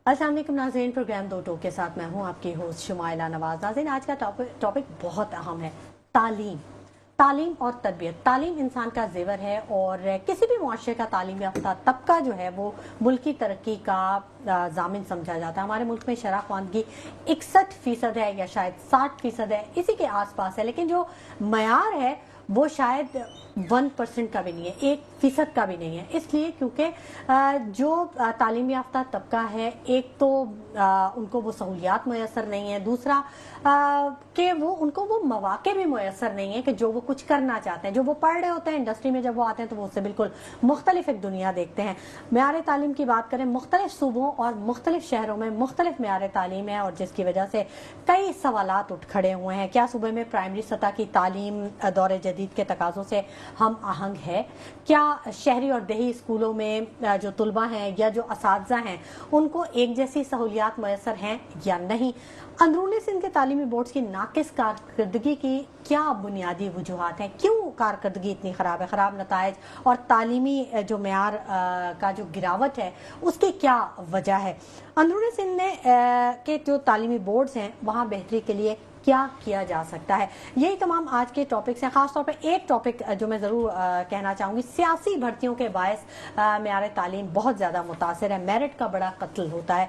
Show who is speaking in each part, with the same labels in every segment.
Speaker 1: السلام علیکم ناظرین، پروگرام دو ٹوک کے ساتھ میں ہوں آپ کی ہوسٹ شمائلہ نواز۔ ناظرین، آج کا ٹاپک بہت اہم ہے، تعلیم اور تربیت۔ تعلیم انسان کا زیور ہے اور کسی بھی معاشرے کا تعلیم یافتہ طبقہ جو ہے وہ ملک کی ترقی کا ضامن سمجھا جاتا ہے۔ ہمارے ملک میں شرح خواندگی 61% ہے یا شاید 60% ہے، اسی کے آس پاس ہے، لیکن جو معیار ہے وہ شاید 1% کا بھی نہیں ہے، 1% کا بھی نہیں ہے۔ اس لیے کیونکہ جو تعلیم یافتہ طبقہ ہے، ایک تو ان کو وہ سہولیات میسر نہیں ہے، دوسرا کہ ان کو وہ مواقع بھی میسر نہیں ہے کہ جو وہ کچھ کرنا چاہتے ہیں۔ جو وہ پڑھ رہے ہوتے ہیں، انڈسٹری میں جب وہ آتے ہیں تو وہ اس سے بالکل مختلف ایک دنیا دیکھتے ہیں۔ معیار تعلیم کی بات کریں، مختلف صوبوں اور مختلف شہروں میں مختلف معیار تعلیم ہے، اور جس کی وجہ سے کئی سوالات اٹھ کھڑے ہوئے ہیں۔ کیا صوبے میں پرائمری سطح کی تعلیم دور جدید کے تقاضوں سے ہم آہنگ ہے؟ کیا شہری اور دیہی اسکولوں میں جو طلبہ ہیں یا جو اساتذہ ہیں ان کو ایک جیسی سہولیات میسر ہیں یا نہیں؟ اندرون سندھ کے تعلیمی بورڈز کی ناقص کارکردگی کی کیا بنیادی وجوہات ہیں؟ کیوں کارکردگی اتنی خراب ہے؟ خراب نتائج اور تعلیمی جو معیار کا جو گراوٹ ہے اس کی کیا وجہ ہے؟ اندرون سندھ کے جو تعلیمی بورڈز ہیں وہاں بہتری کے لیے کیا کیا جا سکتا ہے؟ یہی تمام آج کے ٹاپکس ہیں۔ خاص طور پہ ایک ٹاپک جو میں ضرور کہنا چاہوں گی، سیاسی بھرتیوں کے باعث معیار تعلیم بہت زیادہ متاثر ہے، میرٹ کا بڑا قتل ہوتا ہے۔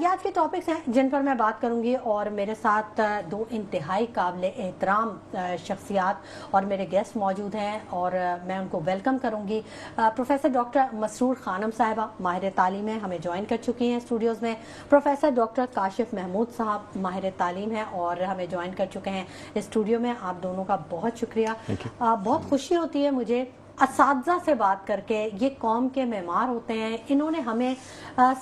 Speaker 1: یہ آج کے ٹاپکس ہیں جن پر میں بات کروں گی، اور میرے ساتھ دو انتہائی قابل احترام شخصیات اور میرے گیسٹ موجود ہیں، اور میں ان کو ویلکم کروں گی۔ پروفیسر ڈاکٹر مسرور خانم صاحبہ ماہر تعلیم ہیں، ہمیں جوائن کر چکی ہیں اسٹوڈیوز میں۔ پروفیسر ڈاکٹر کاشف محمود صاحب ماہر تعلیم ہیں اور ہمیں جوائن کر چکے ہیں اسٹوڈیو میں۔ آپ دونوں کا بہت شکریہ۔ بہت خوشی ہوتی ہے مجھے اساتذہ سے بات کر کے۔ یہ قوم کے معمار ہوتے ہیں، انہوں نے ہمیں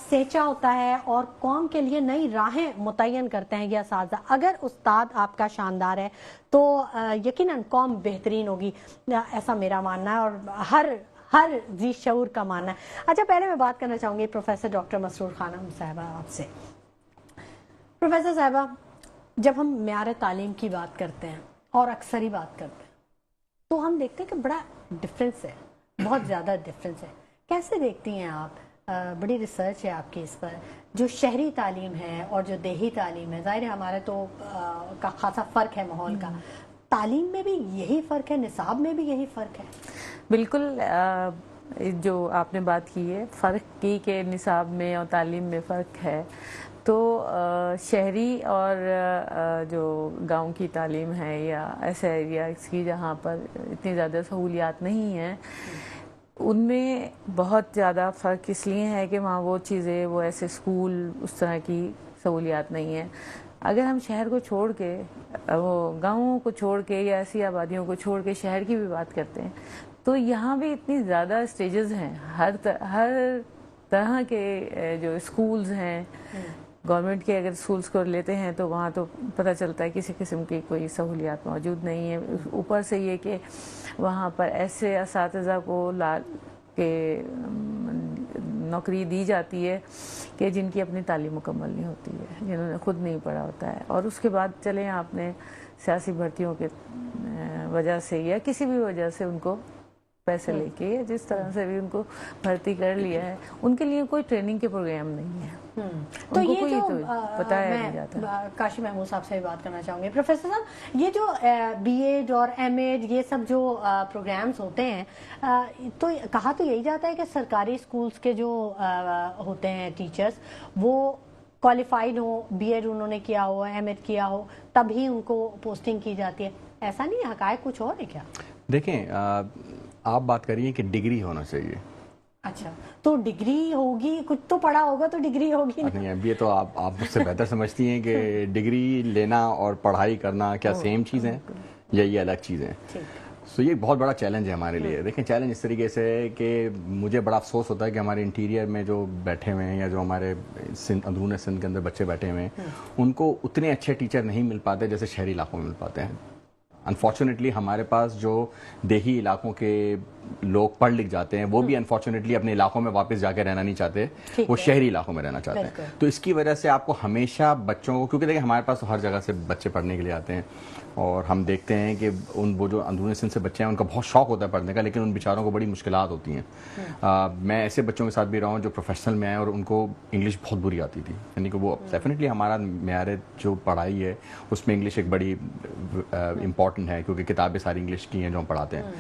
Speaker 1: سینچا ہوتا ہے اور قوم کے لیے نئی راہیں متعین کرتے ہیں یہ اساتذہ۔ اگر استاد آپ کا شاندار ہے تو یقیناً قوم بہترین ہوگی، ایسا میرا ماننا ہے اور ہر ذی شعور کا ماننا ہے۔ اچھا، پہلے میں بات کرنا چاہوں گی پروفیسر ڈاکٹر مسرور خانم صاحبہ آپ سے۔ پروفیسر صاحبہ، جب ہم معیار تعلیم کی بات کرتے ہیں اور اکثری بات کرتے ہیں تو ہم دیکھتے ہیں کہ بڑا ڈفرینس ہے، بہت زیادہ ڈفرینس ہے۔ کیسے دیکھتی ہیں آپ؟ بڑی ریسرچ ہے آپ کی اس پر، جو شہری تعلیم ہے اور جو دیہی تعلیم ہے۔ ظاہر ہے ہمارے تو کا خاصا فرق ہے ماحول کا، تعلیم میں بھی یہی فرق ہے، نصاب میں بھی یہی فرق ہے؟
Speaker 2: بالکل، جو آپ نے بات کی ہے فرق کی کہ نصاب میں اور تعلیم میں فرق ہے، تو شہری اور جو گاؤں کی تعلیم ہے یا ایسے ایریاز کی جہاں پر اتنی زیادہ سہولیات نہیں ہیں، ان میں بہت زیادہ فرق اس لیے ہے کہ وہاں وہ چیزیں، وہ ایسے اسکول، اس طرح کی سہولیات نہیں ہیں۔ اگر ہم شہر کو چھوڑ کے، وہ گاؤں کو چھوڑ کے یا ایسی آبادیوں کو چھوڑ کے شہر کی بھی بات کرتے ہیں تو یہاں بھی اتنی زیادہ اسٹیجز ہیں، ہر طرح کے جو اسکولز ہیں۔ گورنمنٹ کے اگر اسکولس کو لیتے ہیں تو وہاں تو پتہ چلتا ہے کسی قسم کی کوئی سہولیات موجود نہیں ہے۔ اوپر سے یہ کہ وہاں پر ایسے اساتذہ کو کہ نوکری دی جاتی ہے کہ جن کی اپنی تعلیم مکمل نہیں ہوتی ہے، جنہوں نے خود نہیں پڑھا ہوتا ہے، اور اس کے بعد چلیں آپ نے سیاسی بھرتیوں کے وجہ سے یا کسی بھی وجہ سے ان کو پیسے لے کے یا جس طرح سے بھی ان کو بھرتی کر لیا ہے، ان کے لیے کوئی ٹریننگ کے پروگرام نہیں ہے۔
Speaker 1: تو یہ جو میں کاشف محمود صاحب سے بات کرنا چاہوں گی۔ پروفیسر صاحب، یہ جو بی ایڈ اور ایم ایڈ یہ سب جو پروگرامز ہوتے ہیں، تو کہا تو یہی جاتا ہے کہ سرکاری اسکولس کے جو ہوتے ہیں ٹیچرز، وہ کوالیفائڈ ہو، بی ایڈ انہوں نے کیا ہو، ایم ایڈ کیا ہو، تب ہی ان کو پوسٹنگ کی جاتی ہے۔ ایسا نہیں ہے؟ حقائق کچھ اور ہے کیا؟
Speaker 3: دیکھیں، آپ بات کریے کہ ڈگری ہونا چاہیے۔
Speaker 1: اچھا، تو ڈگری ہوگی، کچھ تو پڑھا ہوگا تو ڈگری ہوگی
Speaker 3: نہیں؟ اب یہ تو آپ مجھ سے بہتر سمجھتی ہیں کہ ڈگری لینا اور پڑھائی کرنا کیا سیم چیز ہیں یا یہ الگ چیزیں ہیں؟ سو یہ بہت بڑا چیلنج ہے ہمارے لیے۔ دیکھیں، چیلنج اس طریقے سے ہے کہ مجھے بڑا افسوس ہوتا ہے کہ ہمارے انٹیریئر میں جو بیٹھے ہوئے ہیں یا جو ہمارے اندرون سندھ کے اندر بچے بیٹھے ہوئے ہیں، ان کو اتنے اچھے ٹیچر نہیں مل پاتے جیسے شہری علاقوں میں مل پاتے ہیں۔ انفارچونیٹلی ہمارے پاس جو دیہی علاقوں کے لوگ پڑھ لکھ جاتے ہیں وہ بھی انفارچونیٹلی اپنے علاقوں میں واپس جا کے رہنا نہیں چاہتے, وہ شہری علاقوں میں رہنا چاہتے ہیں. تو اس کی وجہ سے آپ کو ہمیشہ بچوں کو, کیونکہ دیکھیں ہمارے پاس ہر جگہ سے بچے پڑھنے کے لیے آتے ہیں, اور ہم دیکھتے ہیں کہ وہ جو اندرون سندھ سے بچے ہیں ان کا بہت شوق ہوتا ہے پڑھنے کا, لیکن ان بیچاروں کو بڑی مشکلات ہوتی ہیں. میں ایسے بچوں کے ساتھ بھی رہا ہوں جو پروفیشنل میں آئے اور ان کو انگلش بہت بری آتی تھی, یعنی کہ وہ ڈیفینیٹلی ہمارا معیار جو پڑھائی ہے اس میں انگلش ایک بڑی امپورٹنٹ ہے, کیونکہ کتابیں ساری انگلش کی ہیں جو ہم پڑھاتے ہیں,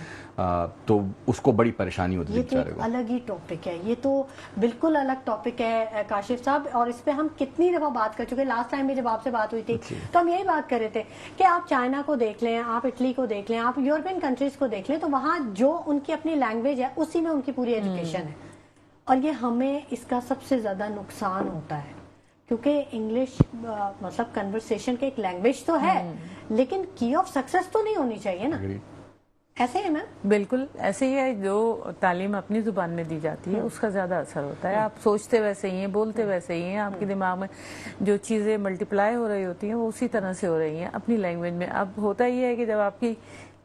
Speaker 3: تو اس کو بڑی پریشانی ہوتی ہے.
Speaker 1: یہ تو ایک الگ ہی ٹاپک ہے, یہ تو بالکل الگ ٹاپک ہے کاشف صاحب, اور اس پہ ہم کتنی دفعہ بات کر چکے. لاسٹ ٹائم بھی جب آپ سے بات ہوئی تھی تو ہم یہی بات کر رہے تھے کہ آپ چائنا کو دیکھ لیں, آپ اٹلی کو دیکھ لیں, آپ یورپین کنٹریز کو دیکھ لیں, تو وہاں جو ان کی اپنی لینگویج ہے اسی میں ان کی پوری ایجوکیشن ہے, اور یہ ہمیں اس کا سب سے زیادہ نقصان ہوتا ہے, کیونکہ انگلش مطلب کنورسیشن کی ایک لینگویج تو ہے, لیکن کی آف سکسیس تو نہیں ہونی چاہیے نا. ایسے ہی میم
Speaker 2: بالکل ایسے ہی ہے, جو تعلیم اپنی زبان میں دی جاتی ہے اس کا زیادہ اثر ہوتا ہے. آپ سوچتے ویسے ہی ہیں, بولتے ویسے ہی ہیں, آپ کے دماغ میں جو چیزیں ملٹیپلائی ہو رہی ہوتی ہیں وہ اسی طرح سے ہو رہی ہیں اپنی لینگویج میں. اب ہوتا یہ ہے کہ جب آپ کی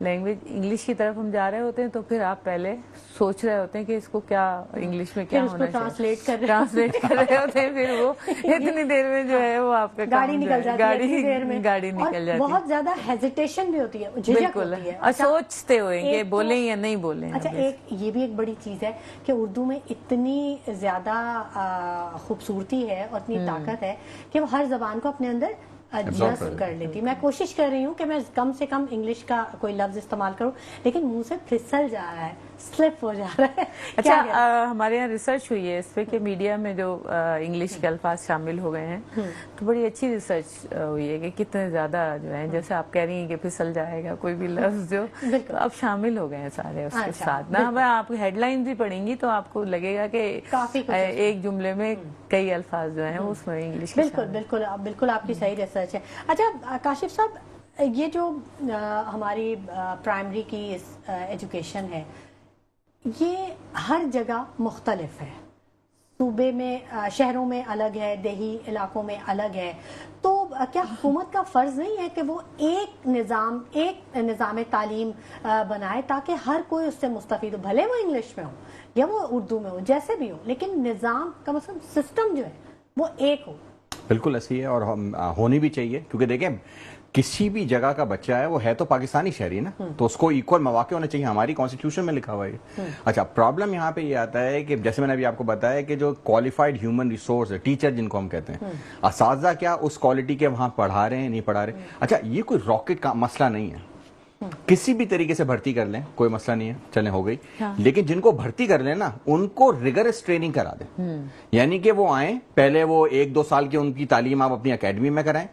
Speaker 2: لینگویج انگلش کی طرف ہم جا رہے ہوتے ہیں تو پھر آپ پہلے سوچ رہے ہوتے ہیں کہ اس کو کیا انگلش میں کیا ہونا چاہیے, ٹرانسلیٹ کر رہے ہوتے ہیں, پھر وہ اتنی دیر میں جو ہے وہ آپ کا
Speaker 1: گاڑی نکل جاتی ہے,
Speaker 2: گاڑی نکل جاتی ہے,
Speaker 1: بہت زیادہ ہیزیٹیشن بھی ہوتی ہے, جھجک ہوتی ہے,
Speaker 2: اور سوچتے ہوئے کہ بولیں یا نہیں بولیں.
Speaker 1: اچھا ایک یہ بھی ایک بڑی چیز ہے کہ اردو میں اتنی زیادہ خوبصورتی ہے اور اتنی طاقت ہے کہ وہ ہر زبان کو اپنے اندر جذب کر لیتی. میں کوشش کر رہی ہوں کہ میں کم سے کم انگلش کا کوئی لفظ استعمال کروں, لیکن منہ سے پھسل جا رہا ہے, سلپ ہو جا رہا ہے.
Speaker 2: اچھا ہمارے یہاں ریسرچ ہوئی ہے اس پہ کہ میڈیا میں جو انگلش کے الفاظ شامل ہو گئے ہیں تو بڑی اچھی ریسرچ ہوئی ہے کہ کتنے زیادہ جو ہیں, جیسے آپ کہہ رہی ہیں کہ پھسل جائے گا کوئی بھی لفظ جو, تو اب شامل ہو گئے ہیں سارے اس کے ساتھ نا. ہمیں آپ ہیڈ لائن بھی پڑھیں گی تو آپ کو لگے گا کہ ایک جملے میں کئی الفاظ جو ہیں اس میں انگلش.
Speaker 1: بالکل آپ کی صحیح ریسرچ ہے. اچھا کاشف صاحب, یہ جو ہماری پرائمری کی ایجوکیشن ہے یہ ہر جگہ مختلف ہے, صوبے میں شہروں میں الگ ہے, دیہی علاقوں میں الگ ہے, تو کیا حکومت کا فرض نہیں ہے کہ وہ ایک نظام تعلیم بنائے تاکہ ہر کوئی اس سے مستفید ہو, بھلے وہ انگلش میں ہو یا وہ اردو میں ہو, جیسے بھی ہو, لیکن نظام کا مطلب سسٹم جو ہے وہ ایک ہو.
Speaker 3: بالکل ایسی ہے, اور ہونی بھی چاہیے, کیونکہ دیکھیں کسی بھی جگہ کا بچہ ہے وہ ہے تو پاکستانی شہری نا, تو اس کو ایکول مواقع ہونے چاہیے, ہماری کانسٹیٹیوشن میں لکھا ہوا ہے. اچھا پرابلم یہاں پہ یہ آتا ہے کہ جیسے میں نے ابھی آپ کو بتایا کہ جو کوالیفائڈ ہیومن ریسورس ہے, ٹیچر جن کو ہم کہتے ہیں, اساتذہ کیا اس کوالٹی کے وہاں پڑھا رہے ہیں نہیں پڑھا رہے. اچھا یہ کوئی راکٹ کا مسئلہ نہیں ہے, کسی بھی طریقے سے بھرتی کر لیں کوئی مسئلہ نہیں ہے, چلیں ہو گئی, لیکن جن کو بھرتی کر لیں نا ان کو ریگرس ٹریننگ کرا دیں, یعنی کہ وہ آئیں, پہلے وہ 1-2 سال کی ان کی تعلیم آپ اپنی اکیڈمی میں کرائیں,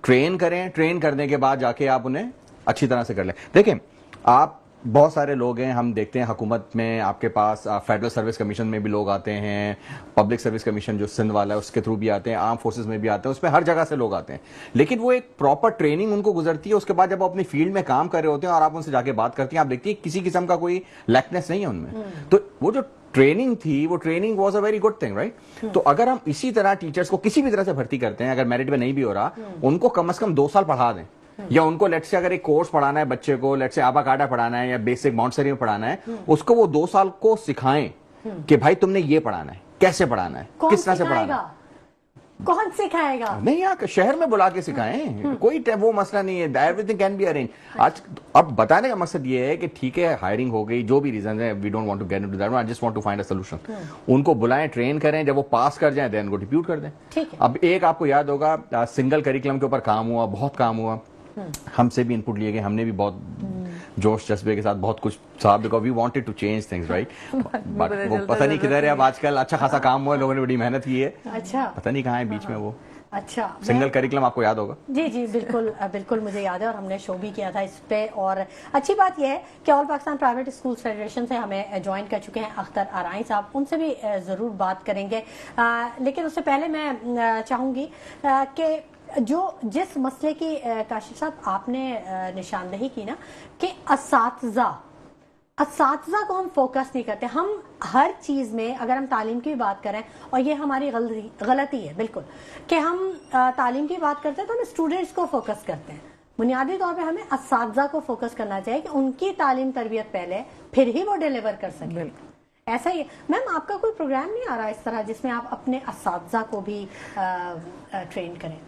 Speaker 3: ٹرین کریں, ٹرین کرنے کے بعد جا کے آپ انہیں اچھی طرح سے کر لیں. دیکھیں آپ بہت سارے لوگ ہیں, ہم دیکھتے ہیں حکومت میں آپ کے پاس فیڈرل سروس کمیشن میں بھی لوگ آتے ہیں, پبلک سروس کمیشن جو سندھ والا ہے اس کے تھرو بھی آتے ہیں, آرم فورسز میں بھی آتے ہیں, اس میں ہر جگہ سے لوگ آتے ہیں, لیکن وہ ایک پراپر ٹریننگ ان کو گزرتی ہے. اس کے بعد جب وہ اپنی فیلڈ میں کام کر رہے ہوتے ہیں اور آپ ان سے جا کے بات کرتی ہیں, آپ دیکھتی ہیں کسی قسم کا کوئی لیکنیس نہیں ہے ان میں. تو وہ جو ٹریننگ تھی وہ training was a very good thing, right. تو اگر ہم اسی طرح ٹیچرز کو کسی بھی طرح سے بھرتی کرتے ہیں, اگر میرٹ میں نہیں بھی ہو رہا, ان کو کم از کم 2 سال پڑھا دیں, یا ان کو لیٹ سے اگر ایک کورس پڑھانا ہے بچے کو, لیٹ سے آبا کاڈا پڑھانا ہے یا بیسک مونٹسری میں پڑھانا ہے, اس کو وہ 2 سال کو سکھائیں کہ بھائی تم نے یہ پڑھانا ہے, کیسے پڑھانا ہے, کس طرح سے پڑھانا ہے.
Speaker 1: کون سکھائے گا؟
Speaker 3: نہیں, آپ شہر میں بلا کے سکھائیں, کوئی وہ مسئلہ نہیں ہے, everything can be arrange. آج اب بتانے کا مقصد یہ ہے کہ ٹھیک ہے ہائرنگ ہو گئی, جو بھی ریزن ہے, we don't want to get into that, I just want to find a solution. ان کو بلائیں, ٹرین کریں, جب وہ پاس کر جائیں دین کو ڈپیوٹ کر دیں. اب ایک آپ کو یاد ہوگا سنگل کریکلم کے اوپر کام ہوا, بہت کام ہوا, ہم سے بھی انپٹ لیے گئے, ہم نے بھی بہت جوش جذبے کے ساتھ بہت کچھ صاحب, because we wanted to change things, right. But وہ پتہ نہیں کدھر ہے اب, آج کل اچھا خاصا کام ہوا ہے, لوگوں نے بڑی محنت کی ہے, پتہ نہیں کہاں ہے بیچ میں وہ.
Speaker 1: اچھا
Speaker 3: سنگل کریکلم آپ کو یاد ہوگا.
Speaker 1: جی بالکل مجھے یاد ہے, اور ہم نے شو بھی کیا تھا اس پہ. اور اچھی بات یہ ہے کہ آل پاکستان پرائیویٹ اسکول فیڈریشن سے ہمیں جوائن کر چکے ہیں اختر آرائی صاحب, ان سے بھی ضرور بات کریں گے. لیکن اس سے پہلے میں چاہوں گی کہ جس مسئلے کی کاشف صاحب آپ نے نشاندہی کی نا, کہ اساتذہ کو ہم فوکس نہیں کرتے. ہم ہر چیز میں, اگر ہم تعلیم کی بات کریں, اور یہ ہماری غلطی ہے بالکل, کہ ہم تعلیم کی بات کرتے ہیں تو ہم اسٹوڈنٹس کو فوکس کرتے ہیں, बुनियादी तौर पे हमें असातिज़ा को फोकस करना चाहिए कि उनकी तालीम तरबियत पहले, फिर ही वो डिलीवर कर सके। ऐसा ही मैम, आपका कोई प्रोग्राम नहीं आ रहा इस तरह जिसमें आप अपने असातिज़ा को भी ट्रेन करें?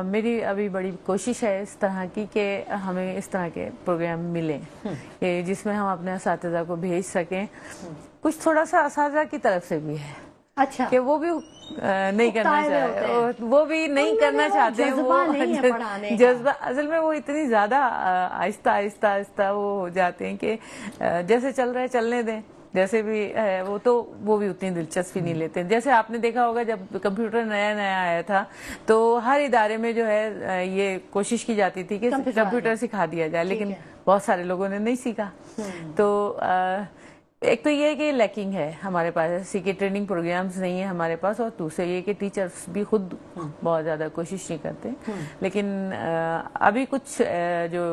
Speaker 2: मेरी अभी बड़ी कोशिश है इस तरह की कि हमें इस तरह के प्रोग्राम मिले कि जिसमें हम अपने असातिज़ा को भेज सकें। कुछ थोड़ा सा असातिज़ा की तरफ से भी है,
Speaker 1: अच्छा,
Speaker 2: कि वो भी नहीं करना चाहते, वो भी नहीं करना चाहते हैं, वो जज्बा असल में वो इतनी ज्यादा आहिस्ता आहिस्ता आहिस्ता वो हो जाते हैं कि जैसे चल रहा है चलने दें, जैसे भी है वो, तो वो भी उतनी दिलचस्पी नहीं लेते। जैसे आपने देखा होगा जब कंप्यूटर नया नया आया था तो हर इदारे में जो है ये कोशिश की जाती थी कि कंप्यूटर सिखा दिया जाए, लेकिन बहुत सारे लोगों ने नहीं सीखा। तो एक तो ये है कि लैकिंग है हमारे पास, ऐसी की ट्रेनिंग प्रोग्राम्स नहीं है हमारे पास, और दूसरे ये कि टीचर्स भी खुद बहुत ज़्यादा कोशिश नहीं करते। लेकिन अभी कुछ जो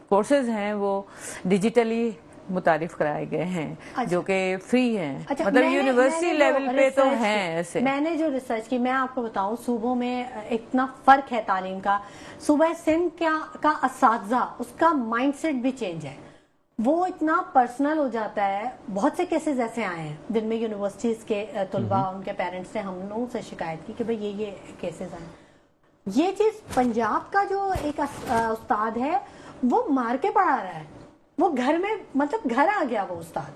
Speaker 2: कोर्सेज हैं वो डिजिटली मुतारिफ कराए गए हैं। अच्छा। जो कि फ्री हैं। अच्छा, मतलब यूनिवर्सिटी लेवल पे तो हैं ऐसे।
Speaker 1: मैंने जो रिसर्च की, मैं आपको बताऊं, सूबों में इतना फर्क है तालीम का। सूबा सिंध का असातिज़ा, उसका माइंडसेट भी चेंज है, वो इतना पर्सनल हो जाता है। बहुत से केसेस ऐसे आए हैं जिनमें यूनिवर्सिटीज के तलबा, उनके पेरेंट्स ने हम लोगों से शिकायत की कि भाई ये केसेस आए। ये चीज पंजाब का जो एक उस्ताद है वो मार के पढ़ा रहा है, वो घर में, मतलब घर आ गया वो उस्ताद,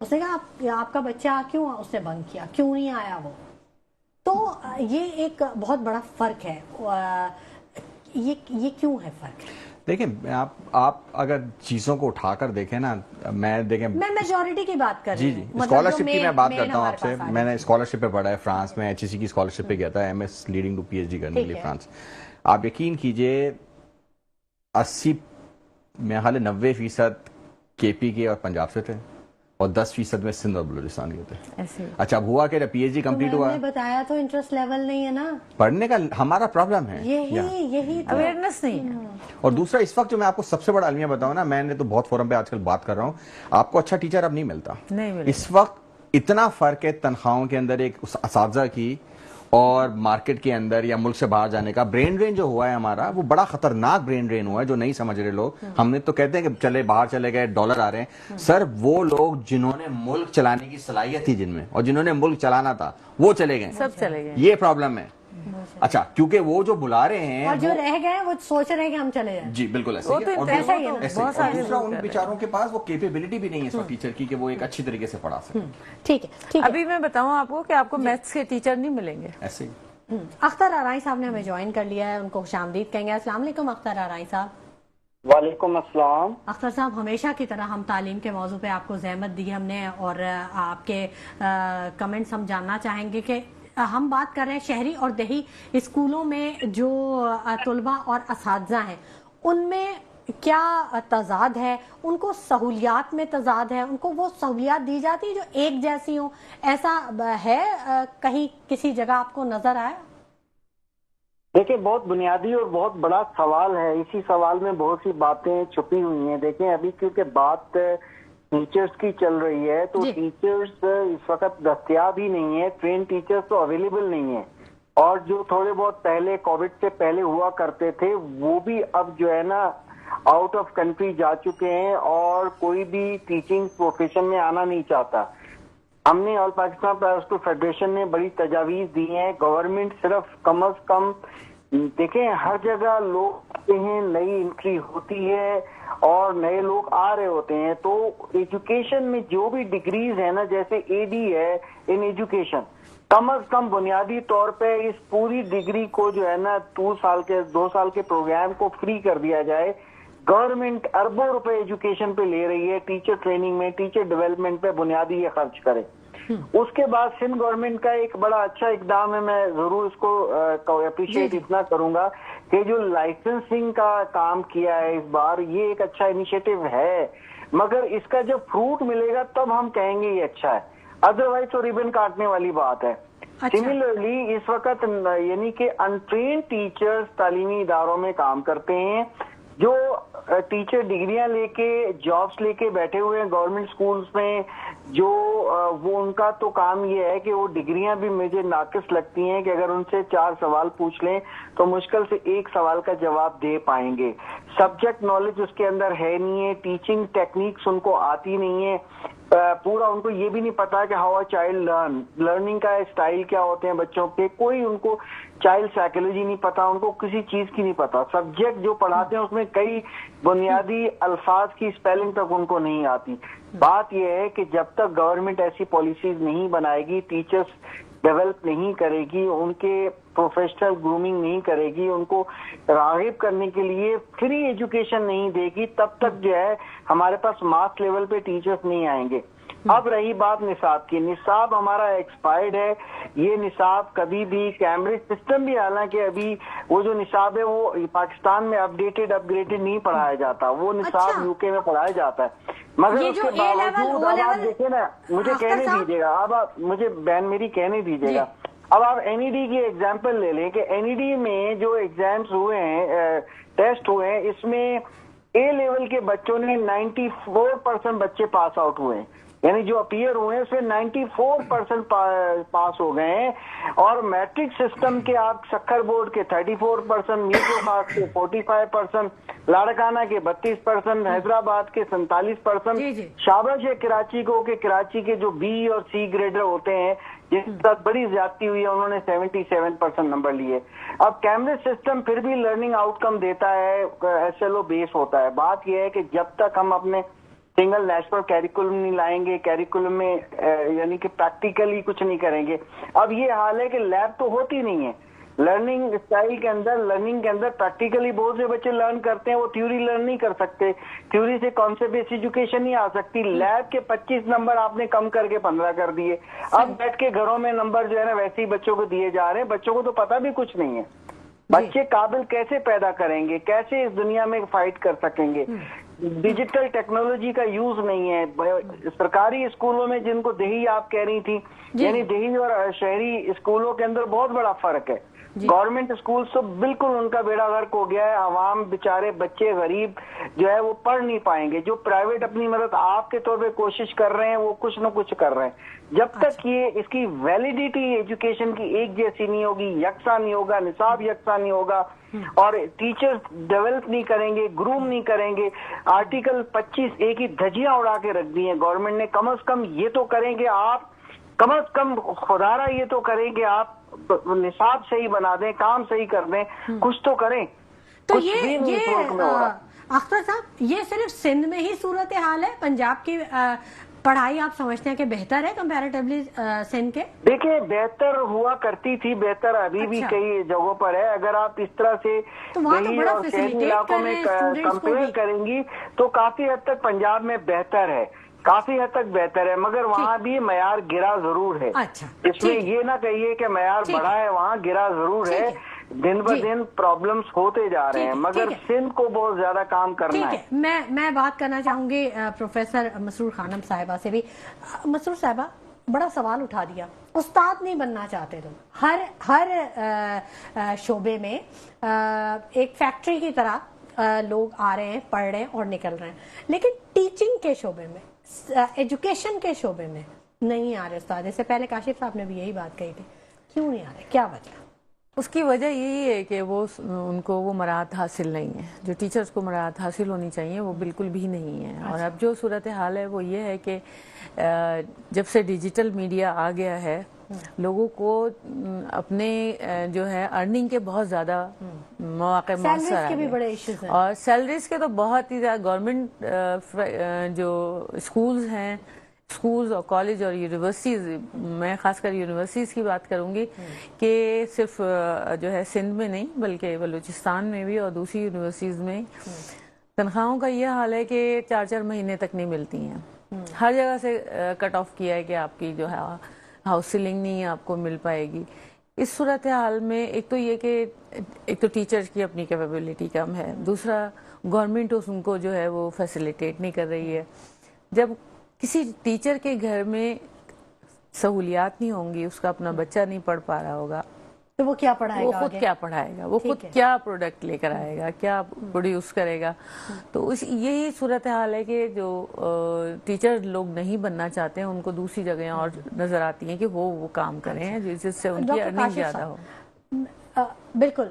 Speaker 1: उसने कहा आपका बच्चा क्यों उसने बंक किया, क्यों नहीं आया वो। तो ये एक बहुत बड़ा फर्क है। ये क्यों है फर्क?
Speaker 3: देखिए, आप अगर चीजों को उठाकर देखें ना, मैं
Speaker 1: मेजॉरिटी की बात कर रही
Speaker 3: हूँ, स्कॉलरशिप की मैं बात करता हूँ आपसे। मैंने स्कॉलरशिप पे पढ़ा है फ्रांस में, HEC की स्कॉलरशिप पे गया था MS लीडिंग टू PhD करने के लिए फ्रांस। आप यकीन कीजिए 80 में 90% KP के और पंजाब से थे, और 10% में सिंध और बलूचिस्तान के थे। अच्छा, अब हुआ कि PhD कंप्लीट हुआ,
Speaker 1: बताया तो इंटरेस्ट लेवल नहीं है ना
Speaker 3: पढ़ने का, हमारा प्रॉब्लम है
Speaker 1: यही
Speaker 2: अवेयरनेस नहीं है।
Speaker 3: और दूसरा, इस वक्त जो मैं आपको सबसे बड़ा अलमिया बताऊं ना, मैंने तो बहुत फोरम पे आजकल बात कर रहा हूं, आपको अच्छा टीचर अब नहीं मिलता। इस वक्त इतना फर्क है तनख्वाहों के अंदर एक असातिज़ा की और मार्केट के अंदर या मुल्क से बाहर जाने का। ब्रेन ड्रेन जो हुआ है हमारा, वो बड़ा खतरनाक ब्रेन ड्रेन हुआ है, जो नहीं समझ रहे लोग। हमने तो कहते हैं कि चले बाहर चले गए, डॉलर आ रहे हैं। सर, वो लोग जिन्होंने मुल्क चलाने की सलाहियत थी जिनमें, और जिन्होंने मुल्क चलाना था, वो चले गए, सब चले गए। ये प्रॉब्लम है। अच्छा, क्योंकि वो जो बुला रहे हैं
Speaker 1: और जो रह गए वो सोच रहे हैं कि हम चले जाएं।
Speaker 3: जी बिल्कुल ऐसे ही है। और दूसरा, उन बेचारों के पास वो कैपेबिलिटी भी नहीं है इस टीचर की कि वो एक अच्छी तरीके से पढ़ा सके।
Speaker 1: ठीक है।
Speaker 2: अभी मैं बताऊं आपको कि आपको मैथ्स के टीचर नहीं मिलेंगे
Speaker 3: ऐसे ही।
Speaker 1: अख्तर आराई साहब ने हमें ज्वाइन कर लिया है, उनको खुशामदीद कहेंगे। अस्सलाम वालेकुम अख्तर आराई साहब।
Speaker 4: वालेकुम अस्सलाम।
Speaker 1: अख्तर साहब, हमेशा की तरह हम तालीम के मौजू पे आपको ज़हमत दी हमने, और आपके कमेंट्स हम जानना चाहेंगे कि हम बात कर रहे हैं शहरी और देही स्कूलों में जो तलबा और असातिज़ा हैं, उनमें क्या तजाद है, उनको सहूलियात में तजाद है, उनको वो सहूलियात दी जाती है जो एक जैसी हो, ऐसा है कहीं किसी जगह आपको नजर आया?
Speaker 4: देखिए, बहुत बुनियादी और बहुत बड़ा सवाल है। इसी सवाल में बहुत सी बातें छुपी हुई हैं। देखें, अभी क्योंकि बात टीचर्स की चल रही है, तो टीचर्स इस वक्त दस्तयाब ही नहीं है, ट्रेन टीचर्स तो अवेलेबल नहीं है। और जो थोड़े बहुत पहले कोविड से पहले हुआ करते थे, वो भी अब जो है ना आउट ऑफ कंट्री जा चुके हैं, और कोई भी टीचिंग प्रोफेशन में आना नहीं चाहता। हमने all Pakistan private school federation ने बड़ी तजावीज दी हैं। गवर्नमेंट सिर्फ कम अज कम, देखें, हर जगह लोग आते हैं, नई एंट्री होती है और नए लोग आ रहे होते हैं, तो एजुकेशन में जो भी डिग्रीज है ना, जैसे AD है इन एजुकेशन, कम अज कम बुनियादी तौर पे इस पूरी डिग्री को जो है ना 2 साल के प्रोग्राम को फ्री कर दिया जाए। गवर्नमेंट अरबों रुपए एजुकेशन पे ले रही है, टीचर ट्रेनिंग में, टीचर डेवलपमेंट पे बुनियादी ये खर्च करे। उसके बाद सिंध गवर्नमेंट का एक बड़ा अच्छा इकदाम है, मैं जरूर इसको अप्रिशिएट इतना करूंगा कि जो लाइसेंसिंग का काम किया है इस बार, ये एक अच्छा इनिशिएटिव है, मगर इसका जब फ्रूट मिलेगा तब हम कहेंगे ये अच्छा है, अदरवाइज तो रिबन काटने वाली बात है। सिमिलरली इस वक्त यानी कि अनट्रेन्ड टीचर्स तालीमी इदारों में काम करते हैं, جو टीचर डिग्रियां लेके जॉब्स लेके बैठे हुए हैं गवर्नमेंट स्कूल्स में, जो वो उनका तो काम ये है कि वो डिग्रियां भी मुझे नाकिस लगती हैं कि अगर उनसे 4 सवाल पूछ लें तो मुश्किल से 1 सवाल का जवाब दे पाएंगे। सब्जेक्ट नॉलेज उसके अंदर है नहीं है, टीचिंग टेक्निक्स उनको आती नहीं है, पूरा उनको ये भी नहीं पता कि हाउ अ चाइल्ड लर्निंग का स्टाइल क्या होते हैं बच्चों के, कोई उनको चाइल्ड साइकोलॉजी नहीं पता, उनको किसी चीज की नहीं पता। सब्जेक्ट जो पढ़ाते हैं उसमें कई बुनियादी अल्फाज की स्पेलिंग तक उनको नहीं आती। बात यह है कि जब तक गवर्नमेंट ऐसी पॉलिसीज नहीं बनाएगी, टीचर्स डेवलप नहीं करेगी, उनके प्रोफेशनल ग्रूमिंग नहीं करेगी, उनको राग़िब करने के लिए फ्री एजुकेशन नहीं देगी, तब तक जो है हमारे पास मास लेवल पे टीचर्स नहीं आएंगे। अब रही बात निसाब की, निसाब हमारा एक्सपायर्ड है। ये निसाब कभी भी कैम्ब्रिज सिस्टम भी, हालांकि अभी वो जो निसाब है वो पाकिस्तान में अपग्रेडेड नहीं पढ़ाया जाता, वो निसाब यूके में पढ़ाया जाता है। मगर उसके बावजूद अब आप देखिए ना, मुझे कहने दीजिएगा, अब आप मुझे बहन मेरी कहने दीजिएगा, अब आप एनईडी की एग्जाम्पल ले लें कि एनईडी में जो एग्जाम्स हुए हैं, टेस्ट हुए हैं, इसमें ए लेवल के बच्चों ने 94% बच्चे पास आउट हुए हैं, यानी जो अपीयर हुए हैं उसमें 94% पास हो गए हैं। और मैट्रिक सिस्टम के आप सक्कर बोर्ड के 34%, मीरपुर के 45%, लाड़काना के 32%, हैदराबाद के 47%, शाबाश है कराची को के कराची के जो बी और सी ग्रेडर होते हैं जिसके साथ बड़ी ज्यादती हुई है, उन्होंने 77% नंबर लिए। अब कैम्ब्रिज सिस्टम फिर भी लर्निंग आउटकम देता है, एसएलओ बेस होता है। बात यह है कि जब तक हम अपने सिंगल नेशनल कैरिकुलम नहीं लाएंगे, कैरिकुलम में यानी कि प्रैक्टिकली कुछ नहीं करेंगे। अब ये हाल है कि लैब तो होती नहीं है, लर्निंग स्टाइल के अंदर, लर्निंग के अंदर प्रैक्टिकली बहुत से बच्चे लर्न करते हैं, वो थ्योरी लर्न नहीं कर सकते, थ्योरी से कॉन्सेप्ट बेस्ड एजुकेशन नहीं आ सकती। लैब के 25 नंबर आपने कम करके 15 कर दिए, अब बैठ के घरों में नंबर जो है ना वैसे ही बच्चों को दिए जा रहे हैं, बच्चों को तो पता भी कुछ नहीं है। बच्चे काबिल कैसे पैदा करेंगे, कैसे इस दुनिया में फाइट कर सकेंगे? डिजिटल टेक्नोलॉजी का यूज नहीं है। सरकारी स्कूलों में, जिनको देही आप कह रही थी, यानी देही और शहरी स्कूलों के अंदर बहुत बड़ा फर्क है। गवर्नमेंट स्कूल तो बिल्कुल उनका बेड़ा गर्क हो गया है, आवाम बेचारे बच्चे गरीब जो है वो पढ़ नहीं पाएंगे। जो प्राइवेट अपनी मदद आपके तौर पे कोशिश कर रहे हैं वो कुछ न कुछ कर रहे हैं। जब तक ये इसकी वैलिडिटी एजुकेशन की एक जैसी नहीं होगी, यकसा नहीं होगा, निसाब यकसा नहीं होगा और टीचर्स डेवलप नहीं करेंगे, ग्रूम नहीं करेंगे। आर्टिकल 25 एक ही धजियां उड़ा के रख दी है गवर्नमेंट ने। कम से कम ये तो करेंगे आप, कम से कम खुदारा ये तो करेंगे आप, निसाब सही बना दें, काम सही कर दें, कुछ तो करें।
Speaker 1: तो ये अख्तर साहब, ये सिर्फ सिंध में ही सूरत हाल है? पंजाब की पढ़ाई आप समझते हैं कि बेहतर है कंपैरेटिवली सिंध के? देखिए, बेहतर हुआ करती थी, बेहतर अभी भी कई जगहों पर है। अगर आप इस तरह से दिल्ली और शहरी इलाकों में कंपेयर करेंगी तो काफी हद तक पंजाब में बेहतर है, काफी हद तक बेहतर है, मगर वहाँ भी मयार गिरा जरूर है। इसमें ये ना कहिए कि मयार बढ़ा है, वहाँ गिरा जरूर है। दिन ब दिन प्रॉब्लम्स होते जा रहे हैं, मगर सिंध को बहुत ज्यादा काम करना है। मैं बात करना चाहूंगी प्रोफेसर मसरूर खानम साहिबा से भी। मसरूर साहिबा, बड़ा सवाल उठा दिया, उस्ताद नहीं बनना चाहते तुम। हर शोबे में एक फैक्ट्री की तरह लोग आ रहे हैं, पढ़ रहे हैं और निकल रहे हैं, लेकिन टीचिंग के शोबे में, एजुकेशन के शोबे में नहीं आ रहे उस्ताद। इससे पहले काशिफ साहब ने भी यही बात कही थी, क्यों नहीं आ रहे, क्या वजह?
Speaker 2: उसकी वजह यही है कि उनको वो मराहत हासिल नहीं है, जो टीचर्स को मराहत हासिल होनी चाहिए वो बिल्कुल भी नहीं है। और अब जो सूरत हाल है वो ये है कि जब से डिजिटल मीडिया आ गया है, लोगों को अपने जो है अर्निंग के बहुत ज़्यादा मौके मौसर
Speaker 1: के भी बड़े इश्यूज हैं,
Speaker 2: और सैलरीज के तो बहुत ही ज़्यादा। गवर्नमेंट जो स्कूल्स हैं, स्कूल्स और कॉलेज और यूनिवर्सिटीज़, मैं खासकर यूनिवर्सिटीज़ की बात करूंगी कि सिर्फ जो है सिंध में नहीं बल्कि बलूचिस्तान में भी और दूसरी यूनिवर्सिटीज़ में तनख्वाहों का ये हाल है कि 4-4 महीने तक नहीं मिलती हैं। हर जगह से कट ऑफ किया है कि आपकी जो है हाउस सीलिंग नहीं आपको मिल पाएगी। इस सूरत हाल में एक तो ये कि एक तो टीचर्स की अपनी कैपेबिलिटी कम है, दूसरा गवर्नमेंट उनको जो है वो फैसिलिटेट नहीं कर रही है। जब किसी टीचर के घर में सहूलियात नहीं होंगी, उसका अपना बच्चा नहीं पढ़ पा रहा होगा,
Speaker 1: تو وہ کیا پڑھائے
Speaker 2: وہ
Speaker 1: گا
Speaker 2: خود
Speaker 1: آگے؟
Speaker 2: کیا پڑھائے گا، وہ خود کیا پروڈکٹ لے کر آئے گا، کیا پروڈیوس کرے گا. تو یہی صورتحال ہے کہ جو ٹیچر لوگ نہیں بننا چاہتے ہیں ان کو دوسری جگہیں اور نظر آتی ہیں کہ وہ کام کریں جس سے ان کی ارننگ زیادہ ہو.
Speaker 1: بالکل،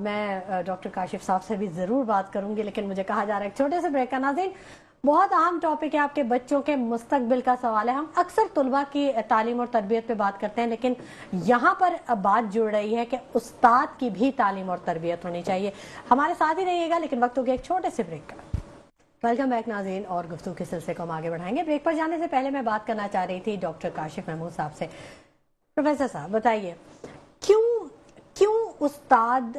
Speaker 1: میں ڈاکٹر کاشف صاحب سے بھی ضرور بات کروں گی، لیکن مجھے کہا جا رہا ہے ایک چھوٹے سے بریک کا. ناظرین، بہت اہم ٹاپک ہے، آپ کے بچوں کے مستقبل کا سوال ہے. ہم اکثر طلباء کی تعلیم اور تربیت پہ بات کرتے ہیں، لیکن یہاں پر بات جڑ رہی ہے کہ استاد کی بھی تعلیم اور تربیت ہونی چاہیے. ہمارے ساتھ ہی رہیے گا، لیکن وقت ہو گیا ایک چھوٹے سے بریک کا. ویلکم بیک ناظرین، اور گفتگو کے سلسلے کو ہم آگے بڑھائیں گے. بریک پر جانے سے پہلے میں بات کرنا چاہ رہی تھی ڈاکٹر کاشف محمود صاحب سے. پروفیسر صاحب بتائیے، کیوں استاد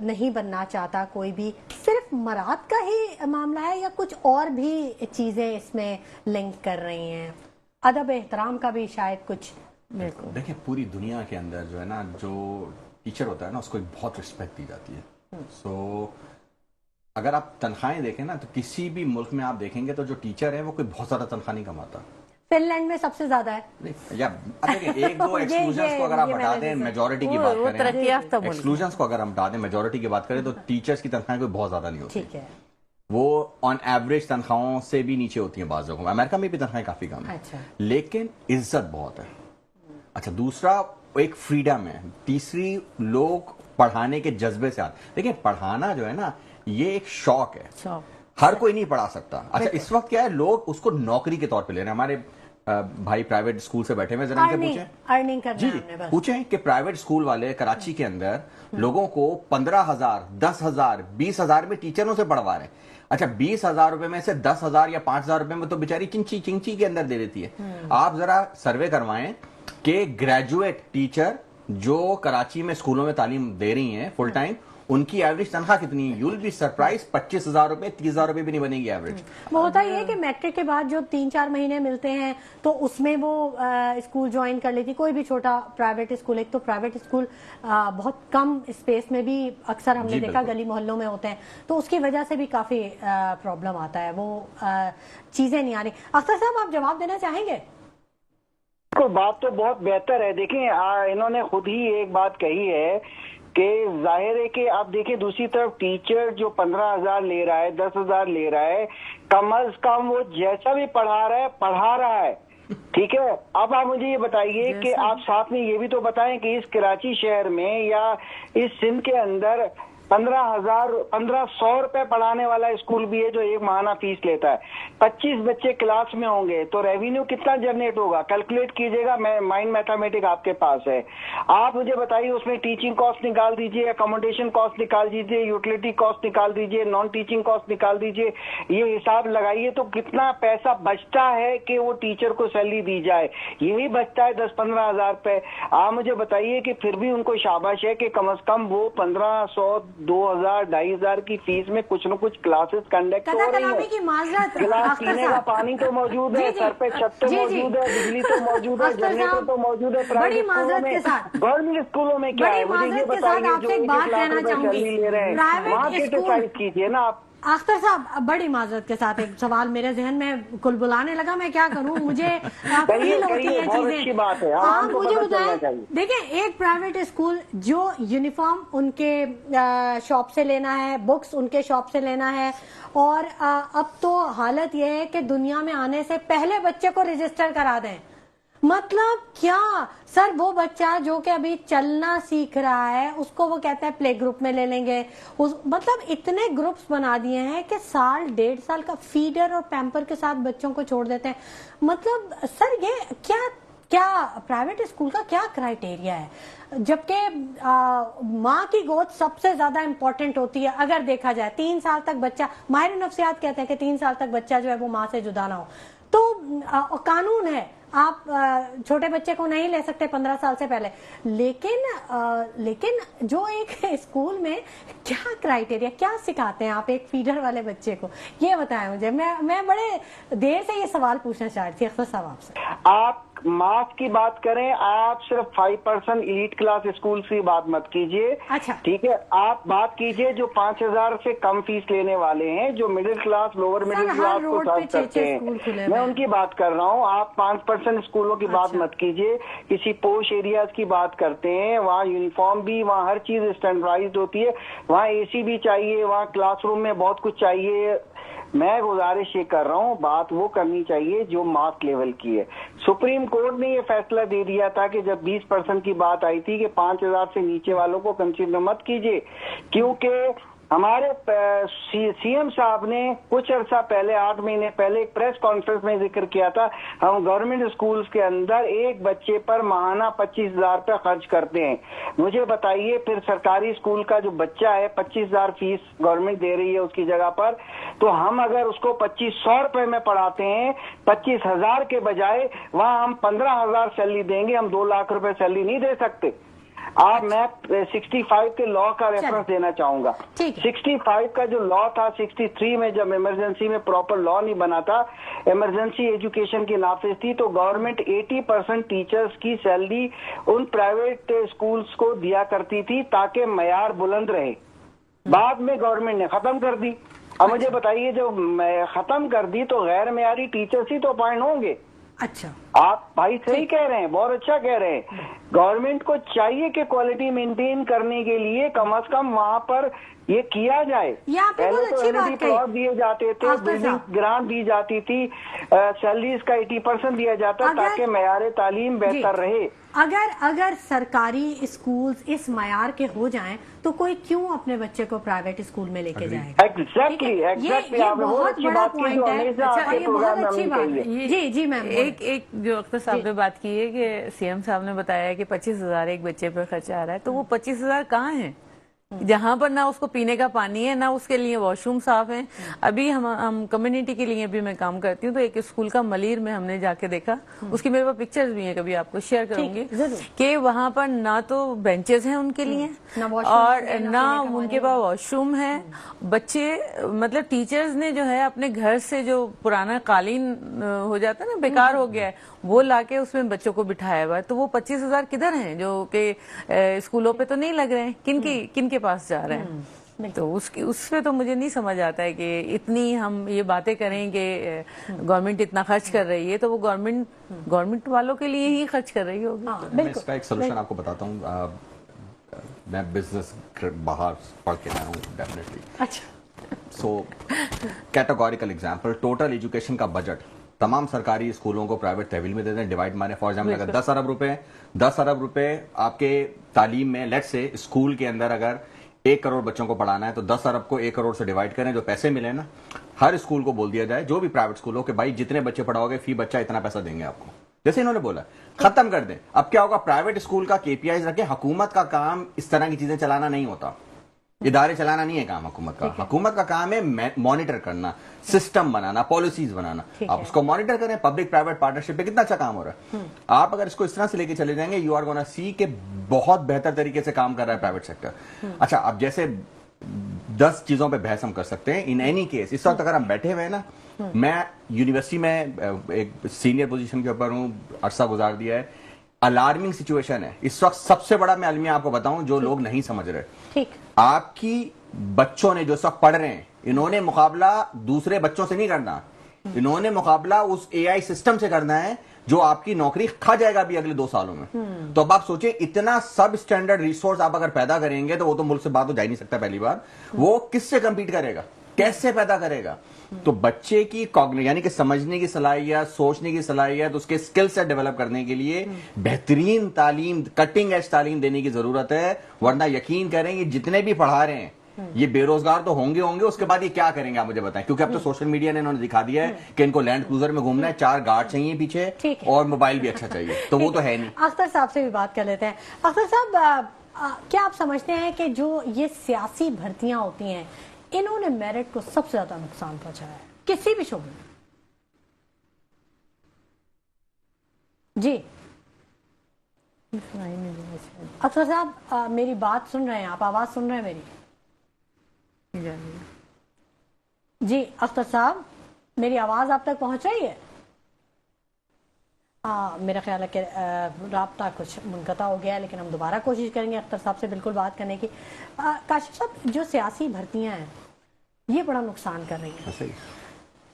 Speaker 1: نہیں بننا چاہتا کوئی بھی؟ صرف مراد کا ہی معاملہ ہے یا کچھ اور بھی چیزیں اس میں لنک کر رہی ہیں؟ ادب احترام کا بھی شاید کچھ؟
Speaker 3: بالکل، دیکھیں پوری دنیا کے اندر جو ہے نا، جو ٹیچر ہوتا ہے نا اس کو ایک بہت رسپیکٹ دی جاتی ہے. سو اگر آپ تنخواہیں دیکھیں نا تو کسی بھی ملک میں آپ دیکھیں گے تو جو ٹیچر ہے وہ کوئی بہت زیادہ تنخواہ نہیں کماتا.
Speaker 1: فن لینڈ میں سب سے زیادہ ہے.
Speaker 3: یا ایک دو ایکسکلوژنس کو اگر آپ ہٹا دیں، میجورٹی کی بات کریں، ایکسکلوژنس کو اگر ہم ہٹا دیں، میجورٹی کی بات کریں تو ٹیچرز کی تنخواہیں کوئی بہت زیادہ نہیں ہوتی.
Speaker 1: ٹھیک ہے،
Speaker 3: وہ آن ایوریج تنخواہوں سے بھی نیچے ہوتی ہیں بعض جگہوں. امریکہ میں بھی تنخواہیں کافی کم ہیں، لیکن عزت بہت ہے. اچھا، دوسرا ایک فریڈم ہے. تیسری، لوگ پڑھانے کے جذبے سے آتے. دیکھیں پڑھانا جو ہے نا یہ ایک شوق ہے، ہر کوئی نہیں پڑھا سکتا. اچھا، اس وقت کیا ہے، لوگ اس کو نوکری کے طور پہ لے رہے ہیں. ہمارے بھائی پرائیویٹ اسکول سے بیٹھے ہوئے، ذرا ان سے پوچھیں جی پوچھیں کہ پرائیویٹ اسکول والے کراچی کے اندر لوگوں کو 15,000 10,000 20,000 میں ٹیچروں سے پڑھوا رہے ہیں. اچھا، 20,000 روپے میں سے 10,000 یا 5,000 روپے میں تو بیچاری چنچی کے اندر دے دیتی ہے. آپ ذرا سروے کروائیں کہ گریجویٹ ٹیچر جو کراچی میں اسکولوں میں تعلیم دے رہی ہیں فل ٹائم، ان کی ایوریج تنخواہ کتنی ہے؟ You will be surprise. 25,000 روپے 30,000 روپے بھی نہیں بنے گی ایوریج.
Speaker 1: وہ ہوتا یہ ہے کہ میٹرک کے بعد جو 3-4 مہینے ملتے ہیں تو اس میں وہ اسکول جوائن کر لیتی، کوئی بھی چھوٹا پرائیویٹ اسکول. ایک تو پرائیویٹ اسکول بہت کم اسپیس میں بھی اکثر ہم نے دیکھا گلی محلوں میں ہوتے ہیں، تو اس کی وجہ سے بھی کافی پرابلم آتا ہے، وہ چیزیں نہیں آ رہی. اختر صاحب، آپ جواب دینا چاہیں گے؟
Speaker 4: بات تو بہت بہتر ہے. دیکھیں انہوں نے خود ہی ایک بات کہی ہے کہ ظاہر ہے کہ آپ دیکھیں دوسری طرف ٹیچر جو 15,000 لے رہا ہے، 10,000 لے رہا ہے، کم از کم وہ جیسا بھی پڑھا رہا ہے. ٹھیک ہے، اب آپ مجھے یہ بتائیے کہ آپ ساتھ میں یہ بھی تو بتائیں کہ اس کراچی شہر میں یا اس سندھ کے اندر 15,100 روپے پڑھانے والا اسکول بھی ہے جو ایک ماہانہ فیس لیتا ہے. 25 بچے کلاس میں ہوں گے تو ریونیو کتنا جنریٹ ہوگا؟ کیلکولیٹ کیجئے گا. مائنڈ میتھمیٹک آپ کے پاس ہے. آپ مجھے بتائیے اس میں ٹیچنگ کاسٹ نکال دیجئے، اکوموڈیشن کاسٹ نکال دیجئے، یوٹیلیٹی کاسٹ نکال دیجئے، نان ٹیچنگ کاسٹ نکال دیجئے. یہ حساب لگائیے تو کتنا پیسہ بچتا ہے کہ وہ ٹیچر کو سیلری دی جائے. یہی بچتا ہے 10-15 ہزار روپے. آپ مجھے بتائیے کہ پھر بھی ان کو شاباش ہے کہ کم از کم وہ 1,500 2,000 2,500 کی فیس میں کچھ نہ کچھ کلاسز کنڈکٹ ہو رہی ہیں. گلاس پینے کا پانی تو موجود ہے، سر پہ چھت تو موجود ہے، بجلی تو موجود ہے، جنریٹر تو موجود ہے. پرائیویٹ اسکولوں میں، گورنمنٹ اسکولوں میں کیا ہے؟ مجھے یہ بتائیے جو 1 لاکھ روپے سیلری لے رہے ہیں وہاں کرٹیسائز کیجیے نا آپ.
Speaker 1: اختر صاحب، بڑی معذرت کے ساتھ ایک سوال میرے ذہن میں کل بلانے لگا، میں کیا کروں، مجھے فیل ہوتی ہیں چیزیں. آپ مجھے بتائیں، دیکھیں ایک پرائیویٹ اسکول جو یونیفارم ان کے شاپ سے لینا ہے، بکس ان کے شاپ سے لینا ہے، اور اب تو حالت یہ ہے کہ دنیا میں آنے سے پہلے بچے کو رجسٹر کرا دیں. مطلب کیا سر، وہ بچہ جو کہ ابھی چلنا سیکھ رہا ہے اس کو وہ کہتے ہیں پلے گروپ میں لے لیں گے. مطلب اتنے گروپس بنا دیے ہیں کہ 1.5 سال کا فیڈر اور پیمپر کے ساتھ بچوں کو چھوڑ دیتے ہیں. مطلب سر یہ کیا پرائیویٹ اسکول کا کیا کرائیٹیریا ہے؟ جبکہ ماں کی گود سب سے زیادہ امپورٹنٹ ہوتی ہے. اگر دیکھا جائے 3 سال تک بچہ، ماہر نفسیات کہتے ہیں کہ 3 سال تک بچہ جو ہے وہ ماں سے جدا نہ ہو. تو قانون ہے، آپ چھوٹے بچے کو نہیں لے سکتے 15 سال سے پہلے. لیکن جو ایک اسکول میں کیا کرائیٹیریا، کیا سکھاتے ہیں آپ ایک فیڈر والے بچے کو؟ یہ بتائیں مجھے. میں بڑے دیر سے یہ سوال پوچھنا چاہ رہی تھی اختر صاحب آپ سے.
Speaker 4: آپ मार्क्स की बात करें, आप सिर्फ 5% एलीट क्लास स्कूल की बात मत कीजिए।
Speaker 1: अच्छा।
Speaker 4: ठीक है, आप बात कीजिए जो 5,000 से कम फीस लेने वाले हैं, जो middle class, lower middle class को सर्व करते हैं, मैं उनकी बात कर रहा हूँ। आप 5% स्कूलों की बात मत कीजिए। किसी पोश एरियाज की बात करते हैं, वहाँ यूनिफॉर्म भी, वहाँ हर चीज स्टैंडर्डाइज्ड होती है, वहाँ एसी भी चाहिए, वहाँ क्लासरूम में बहुत कुछ चाहिए। मैं गुजारिश ये कर रहा हूँ, बात वो करनी चाहिए जो मास लेवल की है। सुप्रीम कोर्ट ने ये फैसला दे दिया था कि जब 20% की बात आई थी कि 5,000 से नीचे वालों को कंसीडर मत कीजिए, क्योंकि हमारे सीएम साहब ने कुछ अर्सा पहले, 8 महीने पहले, एक प्रेस कॉन्फ्रेंस में जिक्र किया था, हम गवर्नमेंट स्कूल्स के अंदर एक बच्चे पर माहाना 25,000 रुपये खर्च करते हैं। मुझे बताइए, फिर सरकारी स्कूल का जो बच्चा है 25,000 फीस गवर्नमेंट दे रही है उसकी जगह पर, तो हम अगर उसको 2,500 रुपए में पढ़ाते हैं 25,000 के बजाय, वहां हम 15,000 सैलरी देंगे, हम 2 लाख रुपए सैलरी नहीं दे सकते। मैं 65 के लॉ का रेफरेंस देना चाहूंगा। 65 का जो लॉ था, 63 में जब इमरजेंसी में प्रॉपर लॉ नहीं बना था, इमरजेंसी एजुकेशन की नाफिज थी, तो गवर्नमेंट 80% टीचर्स की सैलरी उन प्राइवेट स्कूल्स को दिया करती थी ताकि मयार बुलंद रहे। बाद में गवर्नमेंट ने खत्म कर दी। अब मुझे बताइए, जो खत्म कर दी तो गैर मयारी टीचर्स ही तो अपॉइंट होंगे।
Speaker 1: अच्छा,
Speaker 4: आप भाई सही कह रहे हैं, बहुत अच्छा कह रहे हैं। गवर्नमेंट को चाहिए कि क्वालिटी मेंटेन करने के लिए कम से कम वहां पर ये किया जाए। पहले तो एलईडी प्लॉट दिए जाते थे, बिल्डिंग ग्रांट दी जाती थी, सैलरीज का 80% दिया जाता ताकि मयार तालीम बेहतर रहे।
Speaker 1: अगर सरकारी स्कूल्स इस मयार के हो जाएं तो कोई क्यों अपने बच्चे को प्राइवेट स्कूल में लेके जाएगा?
Speaker 4: एग्जैक्टली
Speaker 1: ये बहुत बड़ा पॉइंट है। अच्छा, ये बहुत अच्छी बात है। जी जी मैम।
Speaker 2: एक जो अख्तर साहब ने बात की है कि सीएम साहब ने बताया कि 25,000 एक बच्चे पर खर्चा आ रहा है, तो वो 25,000 कहाँ है जहां पर ना उसको पीने का पानी है, ना उसके लिए वॉशरूम साफ है। अभी हम कम्युनिटी के लिए भी मैं काम करती हूँ, तो एक स्कूल का मलीर में हमने जाके देखा, उसकी मेरे पास पिक्चर्स भी हैं, कभी आपको शेयर करूंगी, कि वहां पर ना तो बेंचेस हैं उनके लिए और ना उनके पास वॉशरूम है। बच्चे मतलब टीचर्स ने जो है अपने घर से जो पुराना कालीन हो जाता है ना, बेकार हो गया है, वो लाके उसमें बच्चों को बिठाया हुआ है। तो वो 25,000 किधर हैं जो कि स्कूलों पे तो नहीं लग रहे हैं, किन के पास जा रहे हैं? तो उसमें तो मुझे नहीं समझ आता है कि इतनी हम ये बातें करें कि गवर्नमेंट इतना खर्च कर रही है, तो वो गवर्नमेंट वालों के लिए ही खर्च कर रही होगी।
Speaker 3: मैं इसका एक सोल्यूशन आपको बताता हूँ। मैं बिजनेस बाहर पढ़ के आया हूँ डेफिनेटली।
Speaker 1: अच्छा।
Speaker 3: सो कैटेगोरिकल एग्जांपल, टोटल एजुकेशन का बजट तमाम सरकारी स्कूलों को प्राइवेट तहवील में देते हैं, डिवाइड माने फॉर एग्जाम्पल अगर 10 अरब रुपए आपके तालीम में, लेट से स्कूल के अंदर अगर 1 करोड़ बच्चों को पढ़ाना है, तो 10 अरब को 1 करोड़ से डिवाइड करें, जो पैसे मिले ना हर स्कूल को बोल दिया जाए, जो भी प्राइवेट स्कूल हो, कि भाई जितने बच्चे पढ़ाओगे फी बच्चा इतना पैसा देंगे आपको, जैसे इन्होंने बोला, खत्म कर दें। अब क्या होगा, प्राइवेट स्कूल का केपीआई रखें। हुकूमत का काम इस तरह की चीजें चलाना नहीं होता, इदारे चलाना नहीं है काम हुकूमत का। हुकूमत का काम है मॉनिटर करना, सिस्टम बनाना, पॉलिसीज बनाना। आप उसको मॉनिटर करें। पब्लिक प्राइवेट पार्टनरशिप पे कितना अच्छा काम हो रहा है। आप अगर इसको इस तरह से लेके चले जाएंगे, यू आर गोना सी के बहुत बेहतर तरीके से काम कर रहा है प्राइवेट सेक्टर। अच्छा, अब जैसे 10 चीजों पे बहस हम कर सकते हैं। इन एनी केस इस वक्त अगर हम बैठे हुए हैं ना, मैं यूनिवर्सिटी में एक सीनियर पोजीशन के ऊपर हूं, अरसा गुजार दिया है। अलार्मिंग सिचुएशन है इस वक्त। सबसे बड़ा मैं अलमिया आपको बताऊं जो लोग नहीं समझ रहे,
Speaker 1: ठीक,
Speaker 3: आपकी बच्चों ने जो इस वक्त पढ़ रहे हैं, इन्होंने मुकाबला दूसरे बच्चों से नहीं करना, इन्होंने मुकाबला उस एआई सिस्टम से करना है जो आपकी नौकरी खा जाएगा अभी अगले 2 सालों में। तो अब आप सोचिए, इतना सब स्टैंडर्ड रिसोर्स आप अगर पैदा करेंगे, तो वो तो मुल्क से बात तो जा ही नहीं सकता। पहली बात, वो किससे कंपीट करेगा, कैसे पैदा करेगा? तो बच्चे की यानी कि समझने की सलाहियत, सोचने की सलाहियत, उसके स्किल सेट डेवलप करने के लिए बेहतरीन तालीम, कटिंग एज तालीम देने की जरूरत है। वरना यकीन करें, ये जितने भी पढ़ा रहे हैं ये बेरोजगार तो होंगे, उसके बाद ये क्या करेंगे आप मुझे बताएं। क्योंकि अब तो सोशल मीडिया ने इन्होंने दिखा दिया है कि इनको लैंड क्रूजर में घूमना है, 4 गार्ड चाहिए पीछे और मोबाइल भी अच्छा चाहिए, तो वो तो है नहीं।
Speaker 1: अख्तर साहब से भी बात कर लेते हैं। अख्तर साहब, क्या आप समझते हैं कि जो ये सियासी भर्तियां होती हैं, इन्होंने मेरिट को सबसे ज्यादा नुकसान पहुंचाया है किसी भी शोबे में? जी अख्तर साहब, मेरी बात सुन रहे हैं आप? आवाज सुन रहे हैं मेरी? जी अख्तर साहब, मेरी आवाज आप तक पहुंच रही है? मेरा ख्याल है कि राब्ता कुछ मुनक़ता हो गया है, लेकिन हम दोबारा कोशिश करेंगे अख्तर साहब से बिल्कुल बात करने की। काशिफ साहब, जो सियासी भर्तियां हैं ये बड़ा नुकसान कर रही हैं।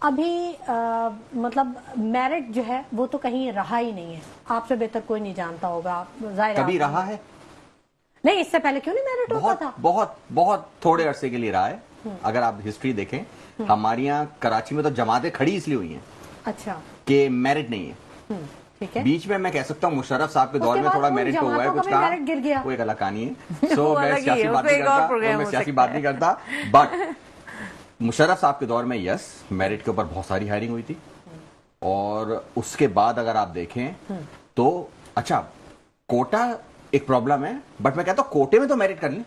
Speaker 1: अभी मतलब मेरिट जो है वो तो कहीं रहा ही नहीं है, आपसे बेहतर कोई नहीं जानता होगा।
Speaker 3: कभी रहा है?
Speaker 1: नहीं, इससे पहले क्यों नहीं मेरिट होता था?
Speaker 3: बहुत बहुत थोड़े अरसे के लिए रहा है। अगर आप हिस्ट्री देखें, हमारे यहाँ कराची में तो जमातें खड़ी इसलिए हुई हैं
Speaker 1: अच्छा
Speaker 3: कि मेरिट नहीं है।
Speaker 1: ठीक है।
Speaker 3: बीच में मैं कह सकता हूँ मुशर्रफ साहब के दौर में थोड़ा मेरिट हुआ है, कुछ कहा,
Speaker 1: गिर गया।
Speaker 3: वो एक अलग कहानी है। सो मैं सियासी बात नहीं करता, बट मुशर्रफ साहब के दौर में यस, मेरिट के ऊपर बहुत सारी हायरिंग हुई थी। और उसके बाद अगर आप देखें तो अच्छा, कोटा एक प्रॉब्लम है, बट मैं कहता हूँ कोटे में तो मेरिट कर लें।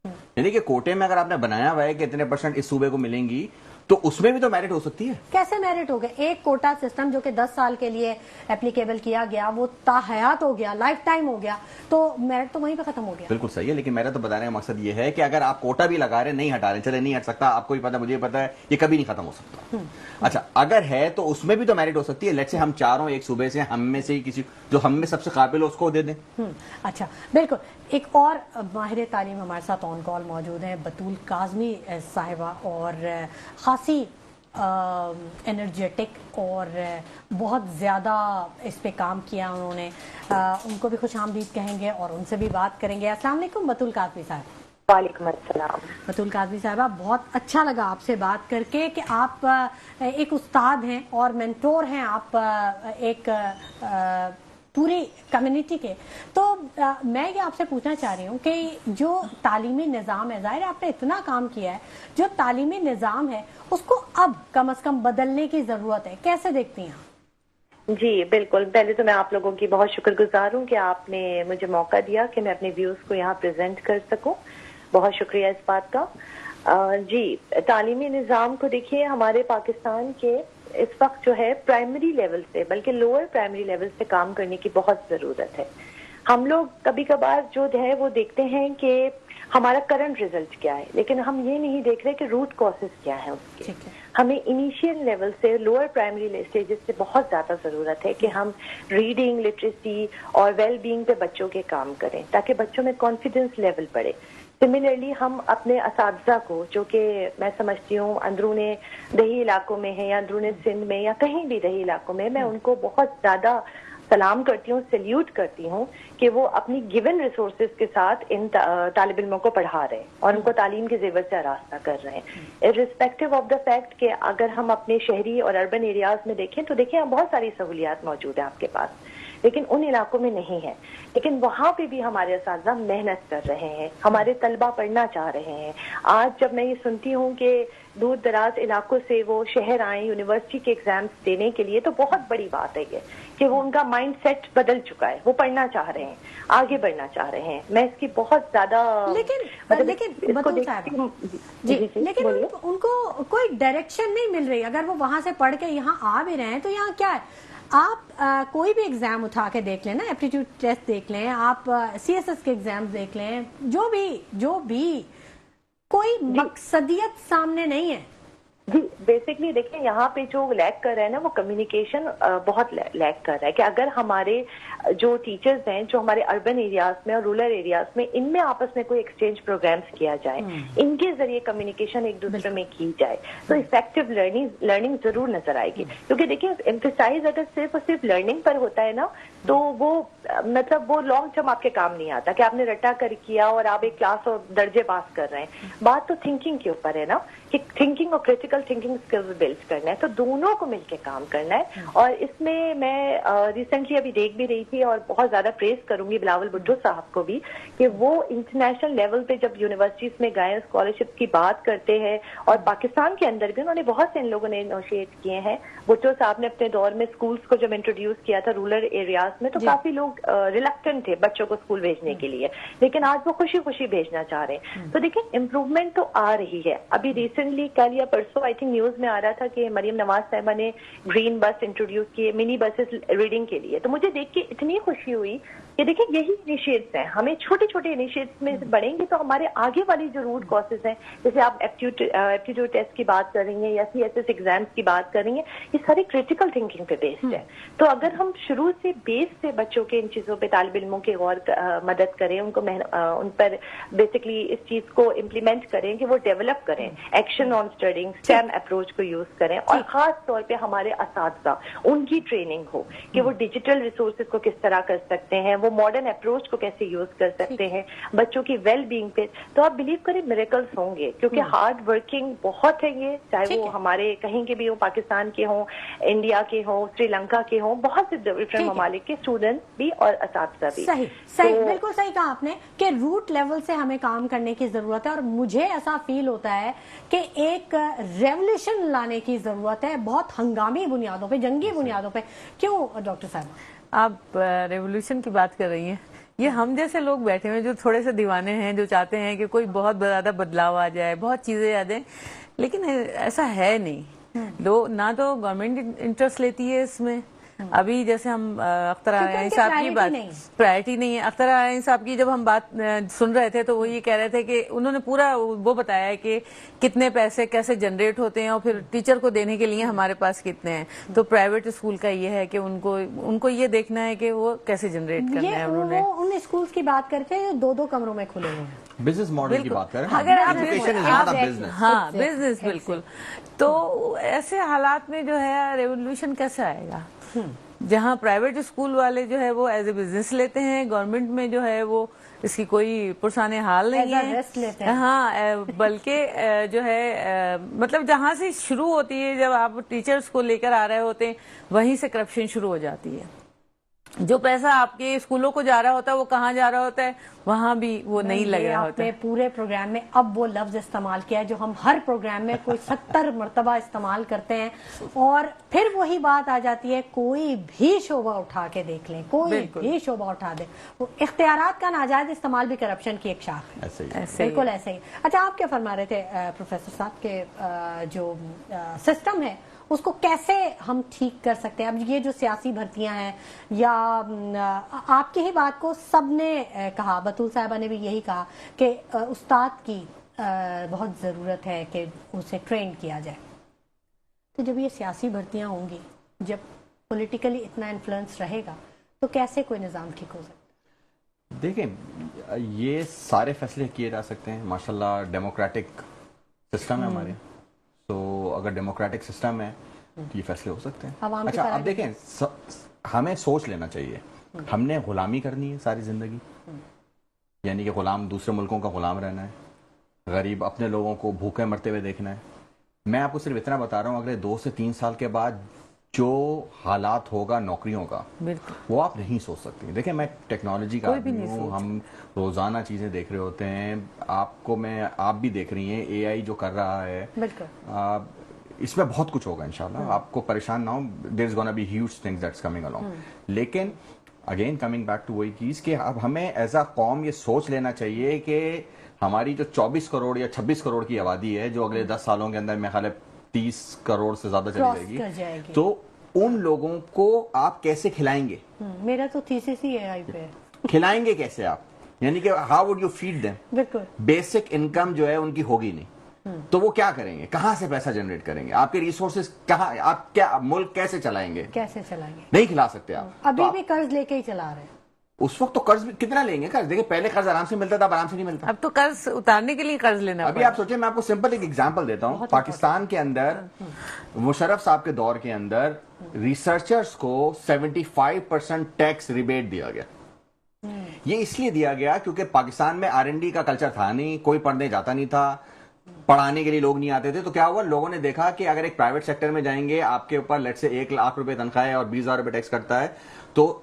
Speaker 3: यानी कि कोटे में अगर आपने बनाया हुआ है कि इतने % इस सूबे को मिलेंगी, तो उसमें भी तो मेरिट हो सकती है।
Speaker 1: कैसे मेरिट हो गया? एक कोटा सिस्टम जो कि 10 साल के लिए एप्लीकेबल किया गया, वो ताहयात हो गया, लाइफ टाइम हो गया, तो मेरिट तो वहीं पे खत्म हो गया।
Speaker 3: बिल्कुल सही है, लेकिन मेरा तो बताने का मकसद ये है कि अगर आप कोटा भी लगा रहे, नहीं हटा रहे, चले नहीं हट सकता, आपको भी पता, मुझे पता है, ये कभी नहीं खत्म हो सकता। अच्छा, अगर है तो उसमें भी तो मेरिट हो सकती है। लेट्स से हम चारों एक सूबे से, हम में से किसी जो हम में सबसे काबिल हो उसको दे दें।
Speaker 1: अच्छा, बिल्कुल। एक और माहिर तालीम हमारे साथ ऑन कॉल मौजूद हैं, बतूल काज़मी साहिबा, और खासी एनर्जेटिक और बहुत ज़्यादा इस पे काम किया उन्होंने। उनको भी खुश आमदीद कहेंगे और उनसे भी बात करेंगे। अस्सलाम वालेकुम बतूल काज़मी साहब।
Speaker 5: वालेकुम अस्सलाम।
Speaker 1: बतूल काज़मी साहिबा, बहुत अच्छा लगा आपसे बात करके कि आप एक उस्ताद हैं और मेंटोर हैं, आप एक पूरी कम्युनिटी के। तो मैं ये आपसे पूछना चाह रही हूँ कि जो तालीमी निज़ाम है, ज़ाहिर है आपने इतना काम किया है, जो तालीमी निज़ाम है उसको अब कम से कम बदलने की ज़रूरत है, कैसे देखती हैं?
Speaker 5: जी बिल्कुल, पहले तो मैं आप लोगों की बहुत शुक्रगुजार हूँ कि आपने मुझे मौका दिया कि मैं अपने व्यूज़ को यहाँ प्रेजेंट कर सकूँ। बहुत शुक्रिया इस बात का। जी, तालीमी निज़ाम को देखिए, हमारे पाकिस्तान के इस वक्त जो है प्राइमरी लेवल से, बल्कि लोअर प्राइमरी लेवल से काम करने की बहुत ज़रूरत है। हम लोग कभी कभार जो है वो देखते हैं कि हमारा करंट रिजल्ट क्या है, लेकिन हम ये नहीं देख रहे कि रूट कॉजेस क्या है उसके। हमें इनिशियल लेवल से, लोअर प्राइमरी स्टेजेस से बहुत ज़्यादा ज़रूरत है कि हम रीडिंग, लिटरेसी और वेल बीइंग पे बच्चों के काम करें, ताकि बच्चों में कॉन्फिडेंस लेवल बढ़े। सिमिलरली हम अपने असातिज़ा को, जो कि मैं समझती हूँ अंदरूने दही इलाकों में है या अंदरूने सिंध में या कहीं भी दही इलाकों में, मैं उनको बहुत ज़्यादा सलाम करती हूँ, सल्यूट करती हूँ कि वो अपनी गिवन रिसोर्सेज के साथ इन तालिब इल्मों को पढ़ा रहे हैं और उनको तालीम के जेवर से आरास्ता कर रहे हैं। इर्रिस्पेक्टिव ऑफ द फैक्ट कि अगर हम अपने शहरी और अर्बन एरियाज में देखें तो देखिए बहुत सारी सहूलियात मौजूद है आपके पास, लेकिन उन इलाकों में नहीं है। लेकिन वहाँ पे भी हमारे असातिज़ा मेहनत कर रहे हैं, हमारे तलबा पढ़ना चाह रहे हैं। आज जब मैं ये सुनती हूँ कि दूर दराज इलाकों से वो शहर आए यूनिवर्सिटी के एग्जाम्स देने के लिए, तो बहुत बड़ी बात है ये कि वो उनका माइंड सेट बदल चुका है, वो पढ़ना चाह रहे हैं, आगे बढ़ना चाह रहे हैं। मैं इसकी बहुत ज्यादा
Speaker 1: लेकिन उनको कोई डायरेक्शन नहीं मिल रही। अगर वो वहां से पढ़ के यहाँ आ भी रहे हैं तो यहाँ क्या है, आप कोई भी एग्जाम उठा के देख लें ना, एप्टीट्यूड टेस्ट देख लें, आप CSS के एग्जाम देख लें, जो भी कोई मकसदियत सामने नहीं है।
Speaker 5: जी, बेसिकली देखिए यहाँ पे जो लैक कर रहा है ना, वो कम्युनिकेशन बहुत लैक कर रहा है। कि अगर हमारे जो टीचर्स हैं जो हमारे अर्बन एरियाज में और रूरल एरियाज में, इनमें आपस में कोई एक्सचेंज प्रोग्राम्स किया जाए, इनके जरिए कम्युनिकेशन एक दूसरे में की जाए, तो इफेक्टिव लर्निंग जरूर नजर आएगी। क्योंकि देखिए एम्फेसाइज अगर सिर्फ और सिर्फ लर्निंग पर होता है ना, तो वो मतलब वो लॉन्ग टर्म आपके काम नहीं आता कि आपने रटा कर किया और आप एक क्लास और दर्जे पास कर रहे हैं। बात तो थिंकिंग के ऊपर है ना, कि थिंकिंग और क्रिटिकल थिंकिंग स्किल्स बिल्ड करना है, तो दोनों को मिलकर काम करना है। और इसमें मैं रिसेंटली अभी देख भी रही थी और बहुत ज्यादा प्रेज करूंगी बिलावल भुट्टो साहब को भी, कि वो इंटरनेशनल लेवल पे जब यूनिवर्सिटीज में गए, स्कॉलरशिप की बात करते हैं, और पाकिस्तान के अंदर भी उन्होंने बहुत से इन लोगों ने इनिशिएट किए हैं। भुट्टो साहब ने अपने दौर में स्कूल्स को जब इंट्रोड्यूस किया था रूरल एरियाज में, तो काफी लोग रिलक्टेंट थे बच्चों को स्कूल भेजने के लिए, लेकिन आज वो खुशी खुशी भेजना चाह रहे हैं। तो देखिए इम्प्रूवमेंट तो आ रही है। अभी रिसेंटली कल या परसों आई थिंक न्यूज में आ रहा था कि मरियम नवाज साहिबा ने ग्रीन बस इंट्रोड्यूस किए, मिनी बसेस रीडिंग के लिए। तो मुझे देख के इतनी खुशी हुई کہ دیکھیں یہی انیشیٹس ہیں, ہمیں چھوٹے چھوٹے انیشیٹس میں بڑھیں گے تو ہمارے آگے والی جو روٹ کازز ہیں, جیسے آپ ایپٹیٹیوڈ ٹیسٹ کی بات کر رہی ہیں یا CSS ایگزامس کی بات کر رہی ہیں, یہ سارے کریٹیکل تھنکنگ پہ بیسڈ ہے. تو اگر ہم شروع سے بیس سے بچوں کے ان چیزوں پہ, طالب علموں کی مدد کریں, ان کو ان پر بیسکلی اس چیز کو امپلیمنٹ کریں کہ وہ ڈیولپ کریں, action on studying, STEM approach کو یوز کریں, اور خاص طور پہ ہمارے اساتذہ ان کی ٹریننگ ہو کہ وہ ڈیجیٹل ریسورسز کو کس طرح کر سکتے ہیں, وہ ماڈرن اپروچ کو کیسے یوز کر سکتے ہیں بچوں کی ویل بینگ پہ. تو آپ بلیو کریں میریکلز ہوں گے, کیونکہ ہارڈ ورکنگ بہت ہے یہ, چاہے وہ ہمارے کہیں کے بھی ہوں, پاکستان کے ہوں, انڈیا کے ہوں, سری لنکا کے ہوں, بہت سے ڈفرینٹ ممالک کے اسٹوڈنٹس بھی اور اساتذہ بھی.
Speaker 1: صحیح بالکل صحیح کہا آپ نے کہ روٹ لیول سے ہمیں کام کرنے کی ضرورت ہے, اور مجھے ایسا فیل ہوتا ہے کہ ایک ریولیوشن لانے کی ضرورت ہے, بہت ہنگامی بنیادوں پہ, جنگی بنیادوں پہ. کیوں ڈاکٹر صاحب
Speaker 2: آپ ریولیوشن کی بات کر رہی ہیں؟ یہ ہم جیسے لوگ بیٹھے ہوئے جو تھوڑے سے دیوانے ہیں, جو چاہتے ہیں کہ کوئی بہت زیادہ بدلاؤ آ جائے, بہت چیزیں آ جائیں, لیکن ایسا ہے نہیں. نہ تو گورنمنٹ انٹرسٹ لیتی ہے اس میں. ابھی جیسے ہم اختر عارانی صاحب کی بات, پرائرٹی نہیں ہے. اختر عارانی صاحب کی جب ہم بات سن رہے تھے تو وہ یہ کہہ رہے تھے کہ انہوں نے پورا وہ بتایا ہے کہ کتنے پیسے کیسے جنریٹ ہوتے ہیں اور پھر ٹیچر کو دینے کے لیے ہمارے پاس کتنے ہیں. تو پرائیویٹ اسکول کا یہ ہے کہ ان کو یہ دیکھنا ہے کہ وہ کیسے جنریٹ کرنا ہے. انہوں نے
Speaker 1: ان اسکولس کی بات کرتے ہیں 2-2 کمروں میں کھلے ہوئے ہیں,
Speaker 3: بزنس ماڈل کی بات کریں.
Speaker 2: اگر ہاں بزنس بالکل. تو ایسے حالات میں جو ہے ریولیوشن کیسے آئے گا جہاں پرائیویٹ اسکول والے جو ہے وہ ایز اے بزنس لیتے ہیں, گورنمنٹ میں جو ہے وہ اس کی کوئی پرسان حال نہیں ہے. ہاں بلکہ جو ہے مطلب جہاں سے شروع ہوتی ہے, جب آپ ٹیچرز کو لے کر آ رہے ہوتے ہیں وہیں سے کرپشن شروع ہو جاتی ہے. جو پیسہ آپ کے اسکولوں کو جا رہا ہوتا ہے وہ کہاں جا رہا ہوتا ہے, وہاں بھی وہ نہیں لگ رہا ہوتا ہے.
Speaker 1: پورے پروگرام میں اب وہ لفظ استعمال کیا ہے جو ہم ہر پروگرام میں کوئی 70 مرتبہ استعمال کرتے ہیں, اور پھر وہی بات آ جاتی ہے, کوئی بھی شعبہ اٹھا کے دیکھ لیں, کوئی بھی شعبہ اٹھا دیں, وہ اختیارات کا ناجائز استعمال بھی کرپشن کی ایک شاخ ہے. بالکل ایسے ہی. اچھا, آپ کیا فرما رہے تھے پروفیسر صاحب کے جو سسٹم ہے اس کو کیسے ہم ٹھیک کر سکتے ہیں؟ اب یہ جو سیاسی بھرتیاں ہیں, یا آپ کی ہی بات کو سب نے کہا, بطول صاحبہ نے بھی یہی کہا کہ استاد کی بہت ضرورت ہے کہ اسے ٹرین کیا جائے. تو جب یہ سیاسی بھرتیاں ہوں گی, جب پولیٹیکلی اتنا انفلوئنس رہے گا, تو کیسے کوئی نظام ٹھیک ہو سکتا ہے؟
Speaker 3: دیکھیں, یہ سارے فیصلے کیے جا سکتے ہیں. ماشاءاللہ ڈیموکریٹک سسٹم ہے ہمارے, تو اگر ڈیموکریٹک سسٹم ہے تو یہ فیصلے ہو سکتے ہیں. اچھا, اب دیکھیں, ہمیں سوچ لینا چاہیے, ہم نے غلامی کرنی ہے ساری زندگی, یعنی کہ غلام دوسرے ملکوں کا غلام رہنا ہے, غریب اپنے لوگوں کو بھوکے مرتے ہوئے دیکھنا ہے. میں آپ کو صرف اتنا بتا رہا ہوں, اگلے 2 سے 3 سال کے بعد جو حالات ہوگا نوکریوں کا, وہ آپ نہیں سوچ سکتے. دیکھیں, میں ٹیکنالوجی کا آدمی ہوں, ہم روزانہ چیزیں دیکھ رہے ہوتے ہیں. آپ بھی دیکھ رہی ہیں AI جو کر رہا ہے, اس میں بہت کچھ ہوگا انشاءاللہ. آپ کو پریشان نہ ہو, there is gonna be huge things that's coming along. لیکن اگین کمنگ بیک ٹو وہی چیز کہ اب ہمیں ایز اے قوم یہ سوچ لینا چاہیے کہ ہماری جو 24 کروڑ یا 26 کروڑ کی آبادی ہے, جو اگلے 10 سالوں کے اندر میرے خیال ہے 30 کروڑ سے زیادہ چلی جائے گی, تو ان لوگوں کو آپ کیسے کھلائیں گے؟
Speaker 1: میرا تو تھیسس ہی ہے پہ, کھلائیں
Speaker 3: گے کیسے آپ؟ یعنی کہ how would you feed them?
Speaker 1: بالکل
Speaker 3: بیسک انکم جو ہے ان کی ہوگی نہیں, تو وہ کیا کریں گے؟ کہاں سے پیسہ جنریٹ کریں گے؟ آپ کے ریسورسز کہاں, آپ کیا ملک کیسے چلائیں گے؟ نہیں کھلا سکتے آپ.
Speaker 1: ابھی بھی قرض لے کے ہی چلا رہے ہیں.
Speaker 3: اس وقت تو قرض کتنا لیں گے؟ قرض دیکھیں, پہلے قرض آرام سے ملتا تھا, اب آرام سے نہیں ملتا.
Speaker 2: اب تو قرض اتارنے کے لیے قرض لینا.
Speaker 3: ابھی آپ سوچیں, میں آپ کو سمپل ایک ایگزامپل دیتا ہوں. پاکستان کے اندر مشرف صاحب کے دور کے اندر ریسرچرز کو 75% ٹیکس ریبیٹ دیا گیا. یہ اس لیے دیا گیا کیونکہ پاکستان میں R&D کا کلچر تھا نہیں, کوئی پڑھنے جاتا نہیں تھا, پڑھانے کے لیے لوگ نہیں آتے تھے. تو کیا ہوا, لوگوں نے دیکھا کہ اگر ایک پرائیویٹ سیکٹر میں جائیں گے, آپ کے اوپر لیٹ سے 1 لاکھ روپے تنخواہ ہے اور 20,000 روپے ٹیکس کٹتا ہے, تو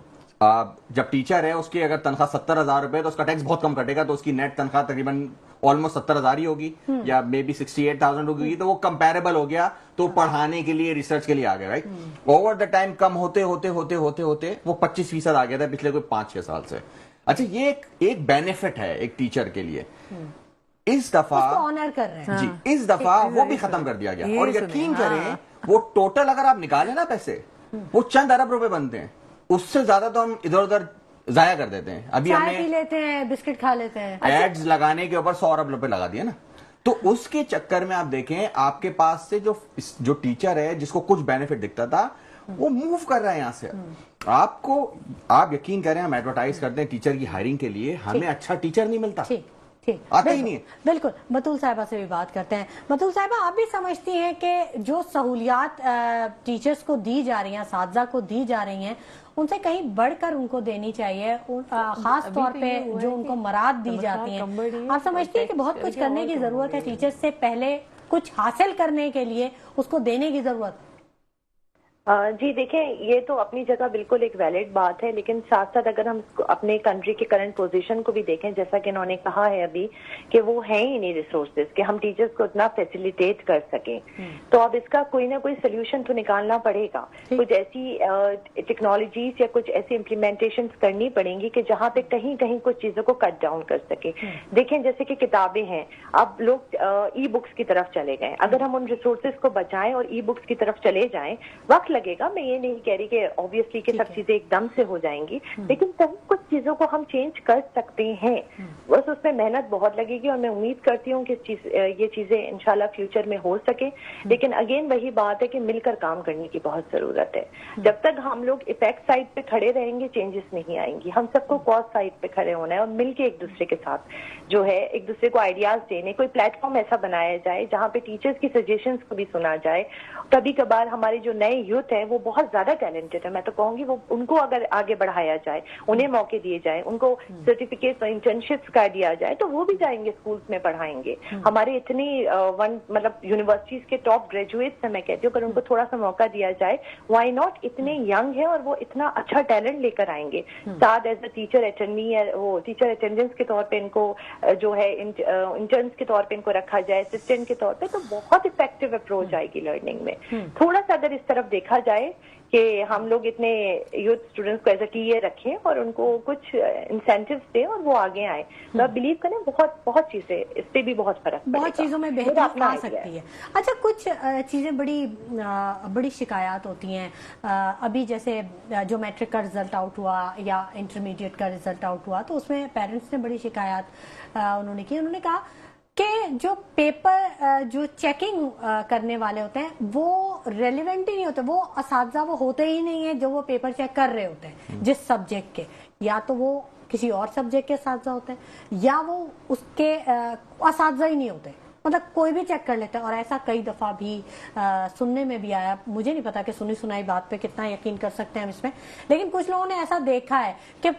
Speaker 3: جب ٹیچر ہے اس کی اگر تنخواہ 70,000 روپے, تو اس کا ٹیکس بہت کم کٹے گا, تو اس کی نیٹ تنخواہ تقریباً آلموسٹ 70,000 ہی ہوگی, یا مے بی 68,000 ہوگی. تو وہ کمپیریبل ہو گیا, تو پڑھانے کے لیے, ریسرچ کے لیے آ گیا. رائٹ, اوور دا ٹائم کم ہوتے ہوتے ہوتے ہوتے ہوتے وہ 25% آ گیا تھا پچھلے کوئی 5-6 سال سے. اچھا, یہ ایک بینیفٹ ہے ایک ٹیچر کے لیے. اس دفعہ
Speaker 1: آنر کر رہے ہیں,
Speaker 3: جی, اس دفعہ وہ بھی ختم کر دیا گیا. اور یقین کریں, وہ ٹوٹل اگر آپ نکالیں نا پیسے, وہ چند ارب روپے بنتے ہیں. اس سے زیادہ تو ہم ادھر ادھر ضائع کر دیتے ہیں. ابھی ہم
Speaker 1: چائے پی
Speaker 3: نے
Speaker 1: لیتے ہیں, بسکٹ کھا لیتے ہیں.
Speaker 3: ایڈز لگانے کے اوپر 100 ارب روپے لگا دیا نا, تو اس کے چکر میں آپ دیکھیں آپ کے پاس سے جو ٹیچر ہے جس کو کچھ بینیفٹ دکھتا تھا وہ موو کر رہا ہے یہاں سے. آپ یقین کریں ہم ایڈورٹائز کرتے ہیں ٹیچر کی ہائرنگ کے لیے, ہمیں اچھا ٹیچر نہیں ملتا, آتا ہی نہیں ہے.
Speaker 1: بالکل. بطول صاحبہ سے بھی بات کرتے ہیں. بطول صاحبہ, آپ بھی سمجھتی ہیں کہ جو سہولیات ٹیچرز کو دی جا رہی ہیں, اساتذہ کو دی جا رہی ہیں, ان سے کہیں بڑھ کر ان کو دینی چاہیے, خاص طور پہ جو ان کو مراد دی جاتی ہیں؟ آپ سمجھتی ہیں کہ بہت کچھ کرنے کی ضرورت ہے ٹیچرز سے پہلے کچھ حاصل کرنے کے لیے اس کو دینے کی ضرورت؟
Speaker 5: جی دیکھیں, یہ تو اپنی جگہ بالکل ایک ویلڈ بات ہے, لیکن ساتھ ساتھ اگر ہم اپنے کنٹری کے کرنٹ پوزیشن کو بھی دیکھیں, جیسا کہ انہوں نے کہا ہے ابھی کہ وہ ہیں ہی نہیں ریسورسز کہ ہم ٹیچرز کو اتنا فیسیلیٹیٹ کر سکیں, تو اب اس کا کوئی نہ کوئی سلیوشن تو نکالنا پڑے گا. کچھ ایسی ٹیکنالوجیز یا کچھ ایسی امپلیمنٹیشنز کرنی پڑیں گی کہ جہاں پہ کہیں کہیں کچھ چیزوں کو کٹ ڈاؤن کر سکے. دیکھیں جیسے کہ کتابیں ہیں, اب لوگ ای بکس کی طرف چلے گئے. اگر ہم ان ریسورسز کو بچائیں اور ای بکس کی طرف چلے جائیں, وقت لگے گا, میں یہ نہیں کہہ رہی کہ obviously کہ سب چیزیں ایک دم سے ہو جائیں گی, لیکن کچھ چیزوں کو ہم چینج کر سکتے ہیں. بس اس میں محنت بہت لگے گی, اور میں امید کرتی ہوں کہ یہ چیزیں انشاءاللہ فیوچر میں ہو سکے. لیکن اگین وہی بات ہے کہ مل کر کام کرنے کی بہت ضرورت ہے. جب تک ہم لوگ افیکٹ سائڈ پہ کھڑے رہیں گے چینجز نہیں آئیں گی. ہم سب کو کاز سائڈ پہ کھڑے ہونا ہے اور مل کے ایک دوسرے کے ساتھ جو ہے ایک دوسرے کو آئیڈیاز دینے, کوئی پلیٹ فارم ایسا بنایا جائے جہاں پہ ٹیچرز کی سجیشنز کو بھی سنا جائے. کبھی کبھار ہمارے جو نئے یوتھ ہیں وہ بہت زیادہ ٹیلنٹڈ ہے, میں تو کہوں گی وہ ان کو اگر آگے بڑھایا جائے, انہیں موقع دیے جائیں, ان کو سرٹیفکیٹ انٹرنشپس کا دیا جائے, تو وہ بھی جائیں گے اسکولس میں پڑھائیں گے. ہمارے اتنی مطلب یونیورسٹیز کے ٹاپ گریجویٹس ہیں, میں کہتی ہوں, اگر ان کو تھوڑا سا موقع دیا جائے, وائی ناٹ, اتنے ینگ ہے اور وہ اتنا اچھا ٹیلنٹ لے کر آئیں گے. ساتھ ایز اے ٹیچر اٹینڈی ہے, وہ ٹیچر اٹینڈنس کے طور پہ ان کو جو ہے انٹرنس کے طور پہ ان کو رکھا جائے, اسسٹنٹ کے طور پہ, تو بہت افیکٹو اپروچ آئے گی لرننگ میں. تھوڑا سا اگر اس طرف دیکھا جائے کہ ہم لوگ اتنے یوتھ اسٹوڈنٹس کو ایز اے ٹی اے رکھیں اور ان کو کچھ انسینٹیوز دیں اور وہ آگے آئیں, تو آپ بلیو کریں بہت چیزیں, اس پہ بھی بہت فرق پڑے گا,
Speaker 1: بہت چیزوں میں بہتری آ سکتی ہے. اچھا, کچھ چیزیں بڑی شکایات ہوتی ہیں. ابھی جیسے جو میٹرک کا رزلٹ آؤٹ ہوا یا انٹرمیڈیٹ کا رزلٹ آؤٹ ہوا, تو اس میں پیرنٹس نے بڑی شکایات انہوں نے کی. انہوں نے کہا کہ جو پیپر جو چیکنگ کرنے والے ہوتے ہیں وہ ریلیونٹ ہی نہیں ہوتے, وہ اساتذہ وہ ہوتے ہی نہیں ہیں جو وہ پیپر چیک کر رہے ہوتے ہیں جس سبجیکٹ کے, یا تو وہ کسی اور سبجیکٹ کے اساتذہ ہوتے ہیں یا وہ اس کے اساتذہ ہی نہیں ہوتے, مطلب کوئی بھی چیک کر لیتا ہے. اور ایسا کئی دفعہ بھی سننے میں بھی آیا. مجھے نہیں پتا کہ سنی سنائی بات پہ کتنا یقین کر سکتے ہیں ہم اس میں, لیکن کچھ لوگوں نے ایسا دیکھا ہے کہ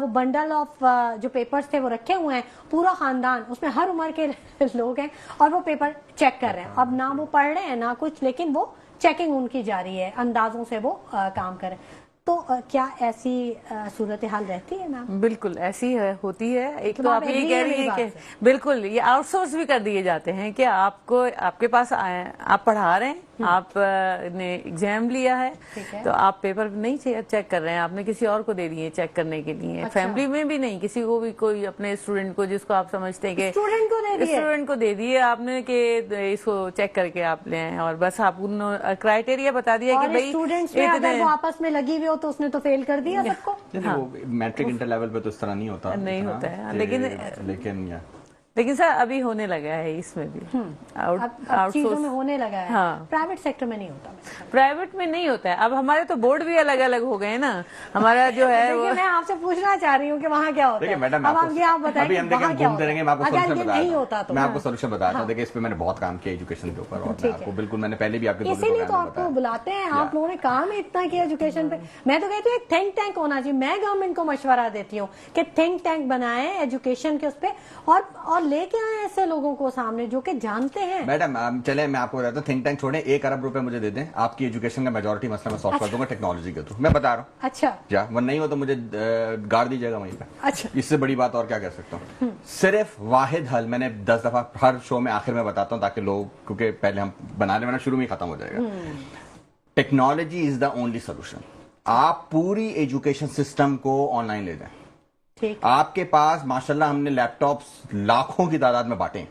Speaker 1: وہ بنڈل آف جو پیپرز تھے وہ رکھے ہوئے ہیں, پورا خاندان, اس میں ہر عمر کے لوگ ہیں, اور وہ پیپر چیک کر رہے ہیں. اب نہ وہ پڑھ رہے ہیں نہ کچھ, لیکن وہ چیکنگ ان کی جاری ہے, اندازوں سے وہ کام کریں. تو کیا ایسی صورتحال رہتی ہے نا؟
Speaker 2: بالکل ایسی ہوتی ہے. ایک تو آپ یہ کہہ رہی ہیں کہ بالکل یہ آؤٹ سورس بھی کر دیے جاتے ہیں کہ آپ کے پاس آپ پڑھا رہے ہیں, آپ نے ایگزام لیا ہے, تو آپ پیپر نہیں چیک کر رہے ہیں, آپ نے کسی اور کو دے دیے چیک کرنے کے لیے. فیملی میں بھی نہیں, کسی کو بھی, کوئی اپنے اسٹوڈنٹ کو جس کو آپ سمجھتے ہیں کہ اسٹوڈنٹ کو دے دیے آپ نے کہ اس کو چیک کر کے آپ لیں, اور بس آپ کرائٹیریا بتا دیا کہ بھائی
Speaker 1: وہ آپس میں لگی ہوئی ہو تو اس نے تو فیل کر دیا سب کو.
Speaker 3: میٹرک انٹر لیول پہ تو اس طرح نہیں ہوتا ہے,
Speaker 2: لیکن سر ابھی ہونے لگا ہے اس میں بھی,
Speaker 1: چیزوں میں ہونے لگا ہے. پرائیویٹ سیکٹر میں نہیں ہوتا,
Speaker 2: پرائیویٹ میں نہیں ہوتا ہے. اب ہمارے تو بورڈ بھی الگ الگ ہو گئے نا, ہمارا جو ہے
Speaker 1: میں آپ سے پوچھنا چاہ رہی ہوں کہ وہاں کیا ہوتا ہے.
Speaker 3: اب آپ بتائیں گھومتے رہیں گے, میں آپ کو سولوشن بتاتا ہوں. دیکھیے اس پہ میں نے بہت کام کیا ایجوکیشن کے اوپر, اور آپ کو بالکل میں نے پہلے بھی آپ کے
Speaker 1: اسی لیے تو آپ کو بلاتے ہیں. آپ لوگوں نے کام اتنا کیا ایجوکیشن پہ. میں تو کہتی ہوں ایک تھنک ٹینک ہونا چاہیے. میں گورنمنٹ کو مشورہ دیتی ہوں کہ تھنک ٹینک بنائیں ایجوکیشن کے اس پہ, اور لے کے آئیں ایسے لوگوں کو سامنے جو کہ جانتے ہیں.
Speaker 3: میڈم چلے میں آپ کو بتاتا ہوں, تھنک ٹینک چھوڑیں, 1 ارب روپے مجھے دے دیں, آپ کی ایجوکیشن کا میجورٹی مسئلہ میں سالو کر دوں گا ٹیکنالوجی کے تھرو. میں بتا رہا ہوں.
Speaker 1: اچھا
Speaker 3: جا وہ نہیں ہو تو مجھے گاڑ دیجیے گا وہیں پہ.
Speaker 1: اچھا,
Speaker 3: اس سے بڑی بات اور کیا کر سکتا ہوں. صرف واحد حل میں نے 10 دفعہ ہر شو میں آخر میں بتاتا ہوں, تاکہ لوگ, کیونکہ پہلے ہم بنانے والا شروع میں ہی ختم ہو جائے گا. Technology is the only solution. آپ پوری ایجوکیشن سسٹم کو آن لائن لے جائیں. آپ کے پاس ماشاءاللہ ہم نے لیپ ٹاپس لاکھوں کی تعداد میں بانٹے ہیں.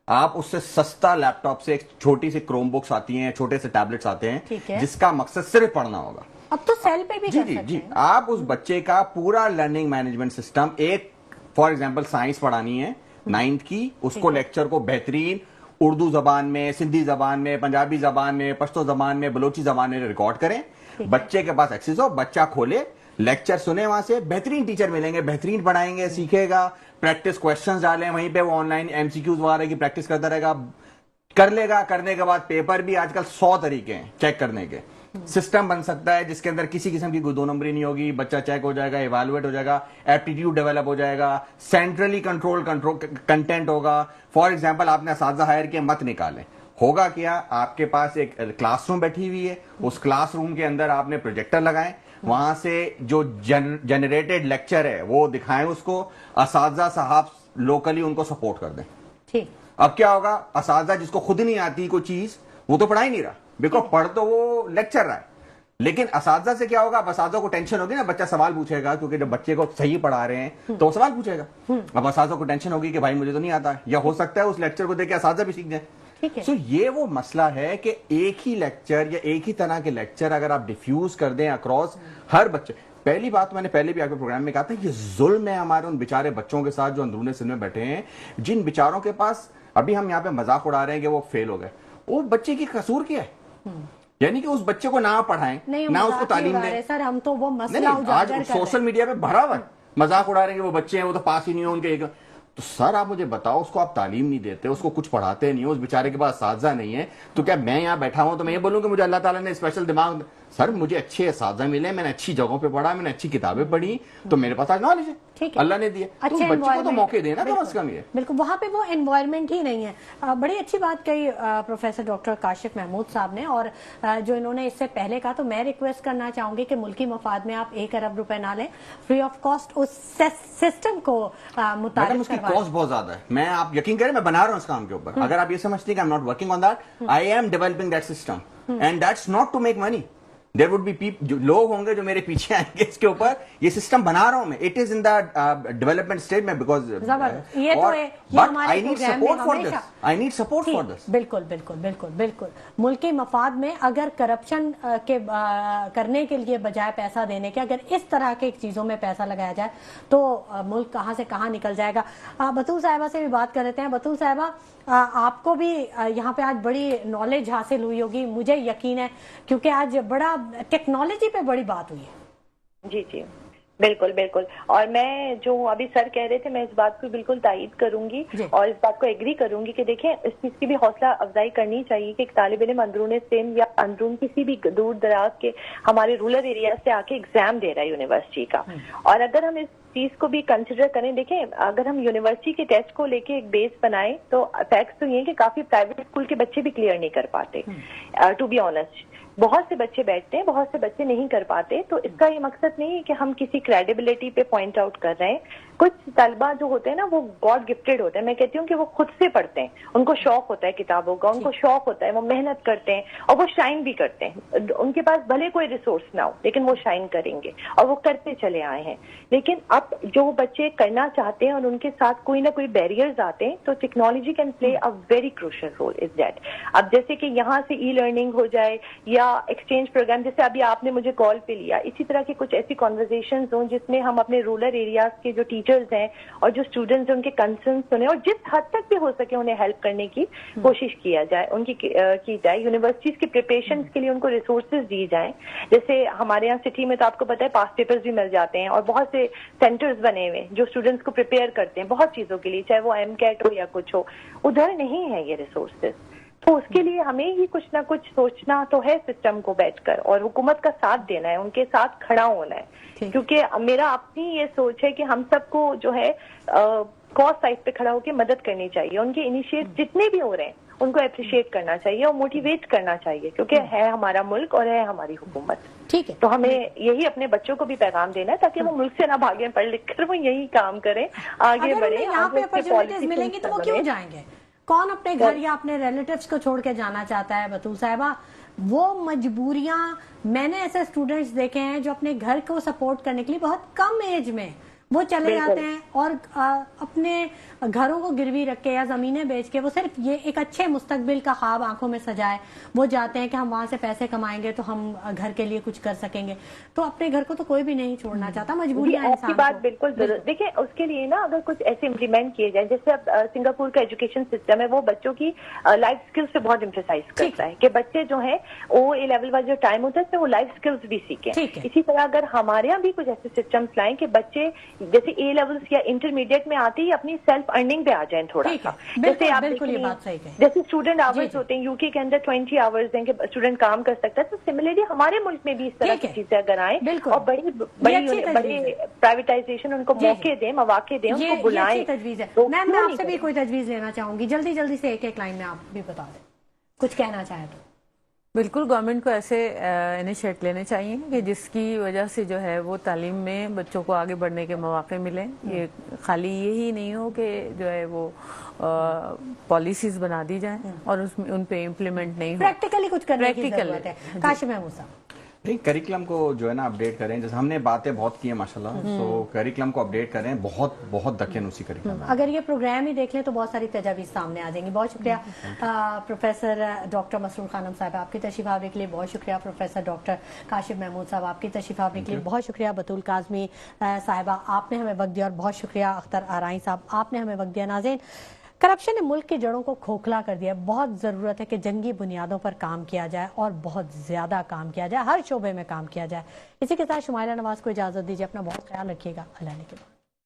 Speaker 3: آپ اس سے سستا لیپ ٹاپ سے ایک چھوٹی سی کروم بکس آتی ہیں, چھوٹے سے ٹیبلٹس آتے ہیں, جس کا مقصد صرف پڑھنا ہوگا.
Speaker 1: अब तो सेल पे भी
Speaker 3: जी
Speaker 1: कर
Speaker 3: जी
Speaker 1: सकते
Speaker 3: जी
Speaker 1: हैं।
Speaker 3: आप उस बच्चे का पूरा लर्निंग मैनेजमेंट सिस्टम, एक फॉर एग्जांपल साइंस पढ़ानी है 9th की, उसको लेक्चर को बेहतरीन उर्दू जबान में, सिंधी जबान में, पंजाबी जबान में, पश्तो जबान में, बलोची जबान में रिकॉर्ड करें, बच्चे के पास एक्सेस हो, बच्चा खोले, लेक्चर सुने, वहां से बेहतरीन टीचर मिलेंगे, बेहतरीन पढ़ाएंगे, सीखेगा, प्रैक्टिस क्वेश्चंस डालें वहीं पे, वो ऑनलाइन एमसीक्यूज वगैरह की प्रैक्टिस करता रहेगा, कर लेगा। करने के बाद पेपर भी आजकल 100 तरीके हैं चेक करने के, सिस्टम बन सकता है जिसके अंदर किसी किस्म की कोई 2 नंबरी नहीं होगी, बच्चा चेक हो जाएगा, इवैल्यूएट हो जाएगा, एप्टीट्यूड डेवलप हो जाएगा, सेंट्रली कंट्रोल कंटेंट होगा। फॉर एग्जांपल आपने असातिज़ा हायर किए, मत निकालें, होगा क्या, आपके पास एक क्लासरूम बैठी हुई है, उस क्लासरूम के अंदर आपने प्रोजेक्टर लगाएं, वहां से जो जनरेटेड लेक्चर है वो दिखाएं उसको, असातिज़ा साहब लोकली उनको सपोर्ट कर दें।
Speaker 1: ठीक,
Speaker 3: अब क्या होगा, असातिज़ा जिसको खुद नहीं आती कोई चीज, वो तो पढ़ा ही नहीं रहा, बिकॉज पढ़ तो वो लेक्चर रहा है, लेकिन असातिज़ा से क्या होगा, अब असातिज़ा को टेंशन होगी ना, बच्चा सवाल पूछेगा, क्योंकि जब बच्चे को सही पढ़ा रहे हैं तो वो सवाल पूछेगा। अब असातिज़ा को टेंशन होगी कि भाई मुझे तो नहीं आता, या हो सकता है उस लेक्चर को देख के असातिज़ा भी सीख जाए। सो ये वो मसला है कि एक ही लेक्चर या एक ही तरह के लेक्चर अगर आप डिफ्यूज कर दें अक्रॉस हर बच्चे, पहली बात मैंने पहले भी आपके प्रोग्राम में कहा था, ये जुल्म है हमारे उन बेचारे बच्चों के साथ जो अंदरूनी सिंध में बैठे हैं, जिन बेचारों के पास, अभी हम यहाँ पे मजाक उड़ा रहे हैं कि वो फेल हो गए, वो बच्चे की कसूर क्या है, यानी कि उस बच्चे को ना पढ़ाएं, ना उसको तालीम दें।
Speaker 1: सर हम तो वो मसला
Speaker 3: आज सोशल मीडिया पे भरा हुआ है, मजाक उड़ा रहे हैं कि वो बच्चे हैं, वो तो पास ही नहीं हो उनके। तो सर आप मुझे बताओ, उसको आप तालीम नहीं देते, उसको कुछ पढ़ाते नहीं हो, उस बेचारे के पास असातिज़ा नहीं है, तो क्या मैं यहाँ बैठा हूं तो मैं ये बोलूं कि मुझे अल्लाह ताला ने स्पेशल दिमाग, सर मुझे अच्छे असातिज़ा मिले, मैंने अच्छी जगहों पे पढ़ा, मैंने अच्छी किताबें पढ़ी, तो मेरे पास आज नॉलेज है, अल्लाह ने दिया, तो बच्चे को तो मौके देना कम से कम। ये
Speaker 1: बिल्कुल, वहाँ पे वो एनवायरनमेंट ही नहीं है। बड़ी अच्छी बात कही प्रोफेसर डॉक्टर काशिफ महमूद साहब ने, और जो इन्होंने इससे पहले कहा, तो मैं रिक्वेस्ट करना चाहूंगी कि मुल्की मफाद में आप 1 अरब रुपए ना लें, फ्री ऑफ कॉस्ट उस सिस्टम को मुताबिक
Speaker 3: उसकी कॉस्ट बहुत ज्यादा है, मैं आप यकीन करें मैं बना रहा हूँ इस काम के ऊपर, अगर आप ये समझते हैं कि I am not working on that, I am developing that system, and that's not to make money. There would be लोग होंगे जो मेरे पीछे आएंगे इसके ऊपर, ये सिस्टम बना रहा हूं मैं, it is in the development stage में, बिकॉज
Speaker 1: ये तो है, ये हमारे
Speaker 3: I need support for this, I need support for this.
Speaker 1: बिल्कुल बिल्कुल बिल्कुल बिल्कुल, मुल्की मफाद में अगर करप्शन के करने के लिए बजाय पैसा देने के, अगर इस तरह के चीजों में पैसा लगाया जाए तो मुल्क कहां से कहां निकल जाएगा। बतूल साहिबा से भी बात कर लेते हैं। बतूल साहिबा, आपको भी यहाँ पे आज बड़ी नॉलेज हासिल हुई होगी, मुझे यकीन है, क्योंकि आज बड़ा टेक्नोलॉजी पे बड़ी बात हुई है।
Speaker 5: जी जी बिल्कुल बिल्कुल, और मैं जो अभी सर कह रहे थे, मैं इस बात को बिल्कुल तायीद करूंगी और इस बात को एग्री करूंगी कि देखें, इस चीज की भी हौसला अफजाई करनी चाहिए कि एक तालिब इल्म अंदरून सिंध या अंदरून किसी भी दूर दराज के हमारे रूरल एरिया से आके एग्जाम दे रहा है यूनिवर्सिटी का, और अगर हम इस चीज को भी कंसिडर करें, देखें अगर हम यूनिवर्सिटी के टेस्ट को लेके एक बेस बनाए तो फैक्ट तो ये है कि काफी प्राइवेट स्कूल के बच्चे भी क्लियर नहीं कर पाते, टू बी ऑनेस्ट। बहुत से बच्चे बैठते हैं, बहुत से बच्चे नहीं कर पाते, तो इसका ये मकसद नहीं है कि हम किसी क्रेडिबिलिटी पे पॉइंट आउट कर रहे हैं। कुछ तलबा जो होते हैं ना, वो गॉड गिफ्टेड होते हैं, मैं कहती हूँ कि वो खुद से पढ़ते हैं, उनको शौक होता है किताबों का, उनको शौक होता है, वो मेहनत करते हैं और वो शाइन भी करते हैं। उनके पास भले कोई रिसोर्स ना हो, लेकिन वो शाइन करेंगे और वो करते चले आए हैं। लेकिन अब जो बच्चे करना चाहते हैं और उनके साथ कोई ना कोई बैरियर्स आते हैं, तो technology can play a very crucial role is that. अब जैसे कि यहाँ से ई लर्निंग हो जाए या एक्सचेंज प्रोग्राम, जैसे अभी आपने मुझे कॉल पे लिया, इसी तरह की कुछ ऐसी कॉन्वर्जेशन हो जिसमें हम अपने रूरल एरियाज के जो टीचर्स हैं और जो स्टूडेंट्स हैं उनके कंसर्न सुने और जिस हद तक भी हो सके उन्हें हेल्प करने की कोशिश किया जाए, उनकी की जाए। यूनिवर्सिटीज की प्रिपरेशन के लिए उनको रिसोर्सेज दी जाए। जैसे हमारे यहाँ सिटी में तो आपको पता है पास पेपर्स भी मिल जाते हैं और बहुत से सेंटर्स बने हुए जो स्टूडेंट्स को प्रिपेयर करते हैं बहुत चीजों के लिए, चाहे वो MCAT हो या कुछ हो। उधर नहीं है ये रिसोर्सेज, तो उसके लिए हमें ही कुछ ना कुछ सोचना तो है सिस्टम को बैठकर, और हुकूमत का साथ देना है, उनके साथ खड़ा होना है। क्योंकि मेरा अपनी ये सोच है कि हम सबको जो है कॉज साइड पे खड़ा होकर मदद करनी चाहिए। उनके इनिशिएटिव जितने भी हो रहे हैं उनको अप्रिशिएट करना चाहिए और मोटिवेट करना चाहिए, क्योंकि है हमारा मुल्क और है हमारी हुकूमत।
Speaker 1: ठीक है,
Speaker 5: तो हमें यही अपने बच्चों को भी पैगाम देना है ताकि वो मुल्क से ना भागें, पढ़ लिख कर वो यही काम करें, आगे बढ़े।
Speaker 1: यहाँ पे अपॉर्चुनिटीज मिलेंगी तो वो क्यों जाएंगे? कौन अपने घर या अपने रिलेटिव्स को छोड़ के जाना चाहता है? बतूल साहिबा, वो मजबूरियां, मैंने ऐसे स्टूडेंट्स देखे हैं जो अपने घर को सपोर्ट करने के लिए बहुत कम एज में वो चले जाते हैं और अपने घरों को गिरवी रख के या जमीनें बेच के वो सिर्फ ये एक अच्छे मुस्तकबिल का ख्वाब आंखों में सजाए वो जाते हैं कि हम वहां से पैसे कमाएंगे तो हम घर के लिए कुछ कर सकेंगे। तो अपने घर को तो कोई भी नहीं छोड़ना चाहता, मजबूरियां इंसान
Speaker 5: की बात बिल्कुल देखिए, उसके लिए ना अगर कुछ ऐसे इम्प्लीमेंट किए जाए, जैसे अब सिंगापुर का एजुकेशन सिस्टम है वो बच्चों की लाइफ स्किल्स पे बहुत एम्फेसाइज करता है कि बच्चे जो है वो ए लेवल वाला जो टाइम होता है वो लाइफ स्किल्स भी सीखें। इसी तरह अगर हमारे यहाँ भी कुछ ऐसे सिस्टम्स लाएं कि बच्चे जैसे ए लेवल्स या इंटरमीडिएट में आते ही अपनी सेल्फ अर्निंग पे आ जाएं थोड़ा सा। जैसे आप जैसे स्टूडेंट आवर्स होते हैं यूके के अंदर 20 आवर्स देंगे स्टूडेंट काम कर सकता है, तो सिमिलरली हमारे मुल्क में भी इस तरह की चीजें अगर आए और बड़ी प्राइवेटाइजेशन उनको मौके दें, मौके दें, उनको बुलाएं।
Speaker 1: तजवीज है। मैं आपसे भी कोई तजवीज लेना चाहूंगी, जल्दी जल्दी से एक लाइन में आप भी बता दें, कुछ कहना चाहें तो।
Speaker 2: बिल्कुल, गवर्नमेंट को ऐसे इनिशिएट लेने चाहिए कि जिसकी वजह से जो है वो तालीम में बच्चों को आगे बढ़ने के मौके मिलें। ये खाली यही नहीं हो कि जो है वो पॉलिसीज बना दी जाएं और उसमें उन पे इम्प्लीमेंट नहीं हो,
Speaker 1: प्रैक्टिकली कुछ करने की जरूरत है। काशिफ महमूद साहब,
Speaker 3: नहीं, करिकुलम को जो है ना अपडेट करें, जैसे हमने बातें बहुत की हैं माशाल्लाह, तो करिकुलम को अपडेट करें, बहुत बहुत दकियानूसी करिकुलम है।
Speaker 1: अगर ये प्रोग्राम ही देख लें तो बहुत सारी तजावीज़ सामने आ जाएंगी। बहुत शुक्रिया प्रोफेसर डॉक्टर मसरूर खानम साहब आपकी तशरीफ आवने के लिए, बहुत शुक्रिया प्रोफेसर डॉक्टर काशिफ महमूद साहब आपकी तशरीफ आवने के लिए, बहुत शुक्रिया बतूल काज़मी साहिबा आपने हमें वक्त दिया, और बहुत शुक्रिया अख्तर आराई साहब आपने हमें वक्त दिया। नाज़रीन, करप्शन ने मुल्क की जड़ों को खोखला कर दिया। बहुत ज़रूरत है कि जंगी बुनियादों पर काम किया जाए और बहुत ज़्यादा काम किया जाए, हर शोबे में काम किया जाए। इसी के साथ शुमाइला नवाज को इजाज़त दीजिए, अपना बहुत ख्याल रखिएगा। अल्लाह ने के बाद।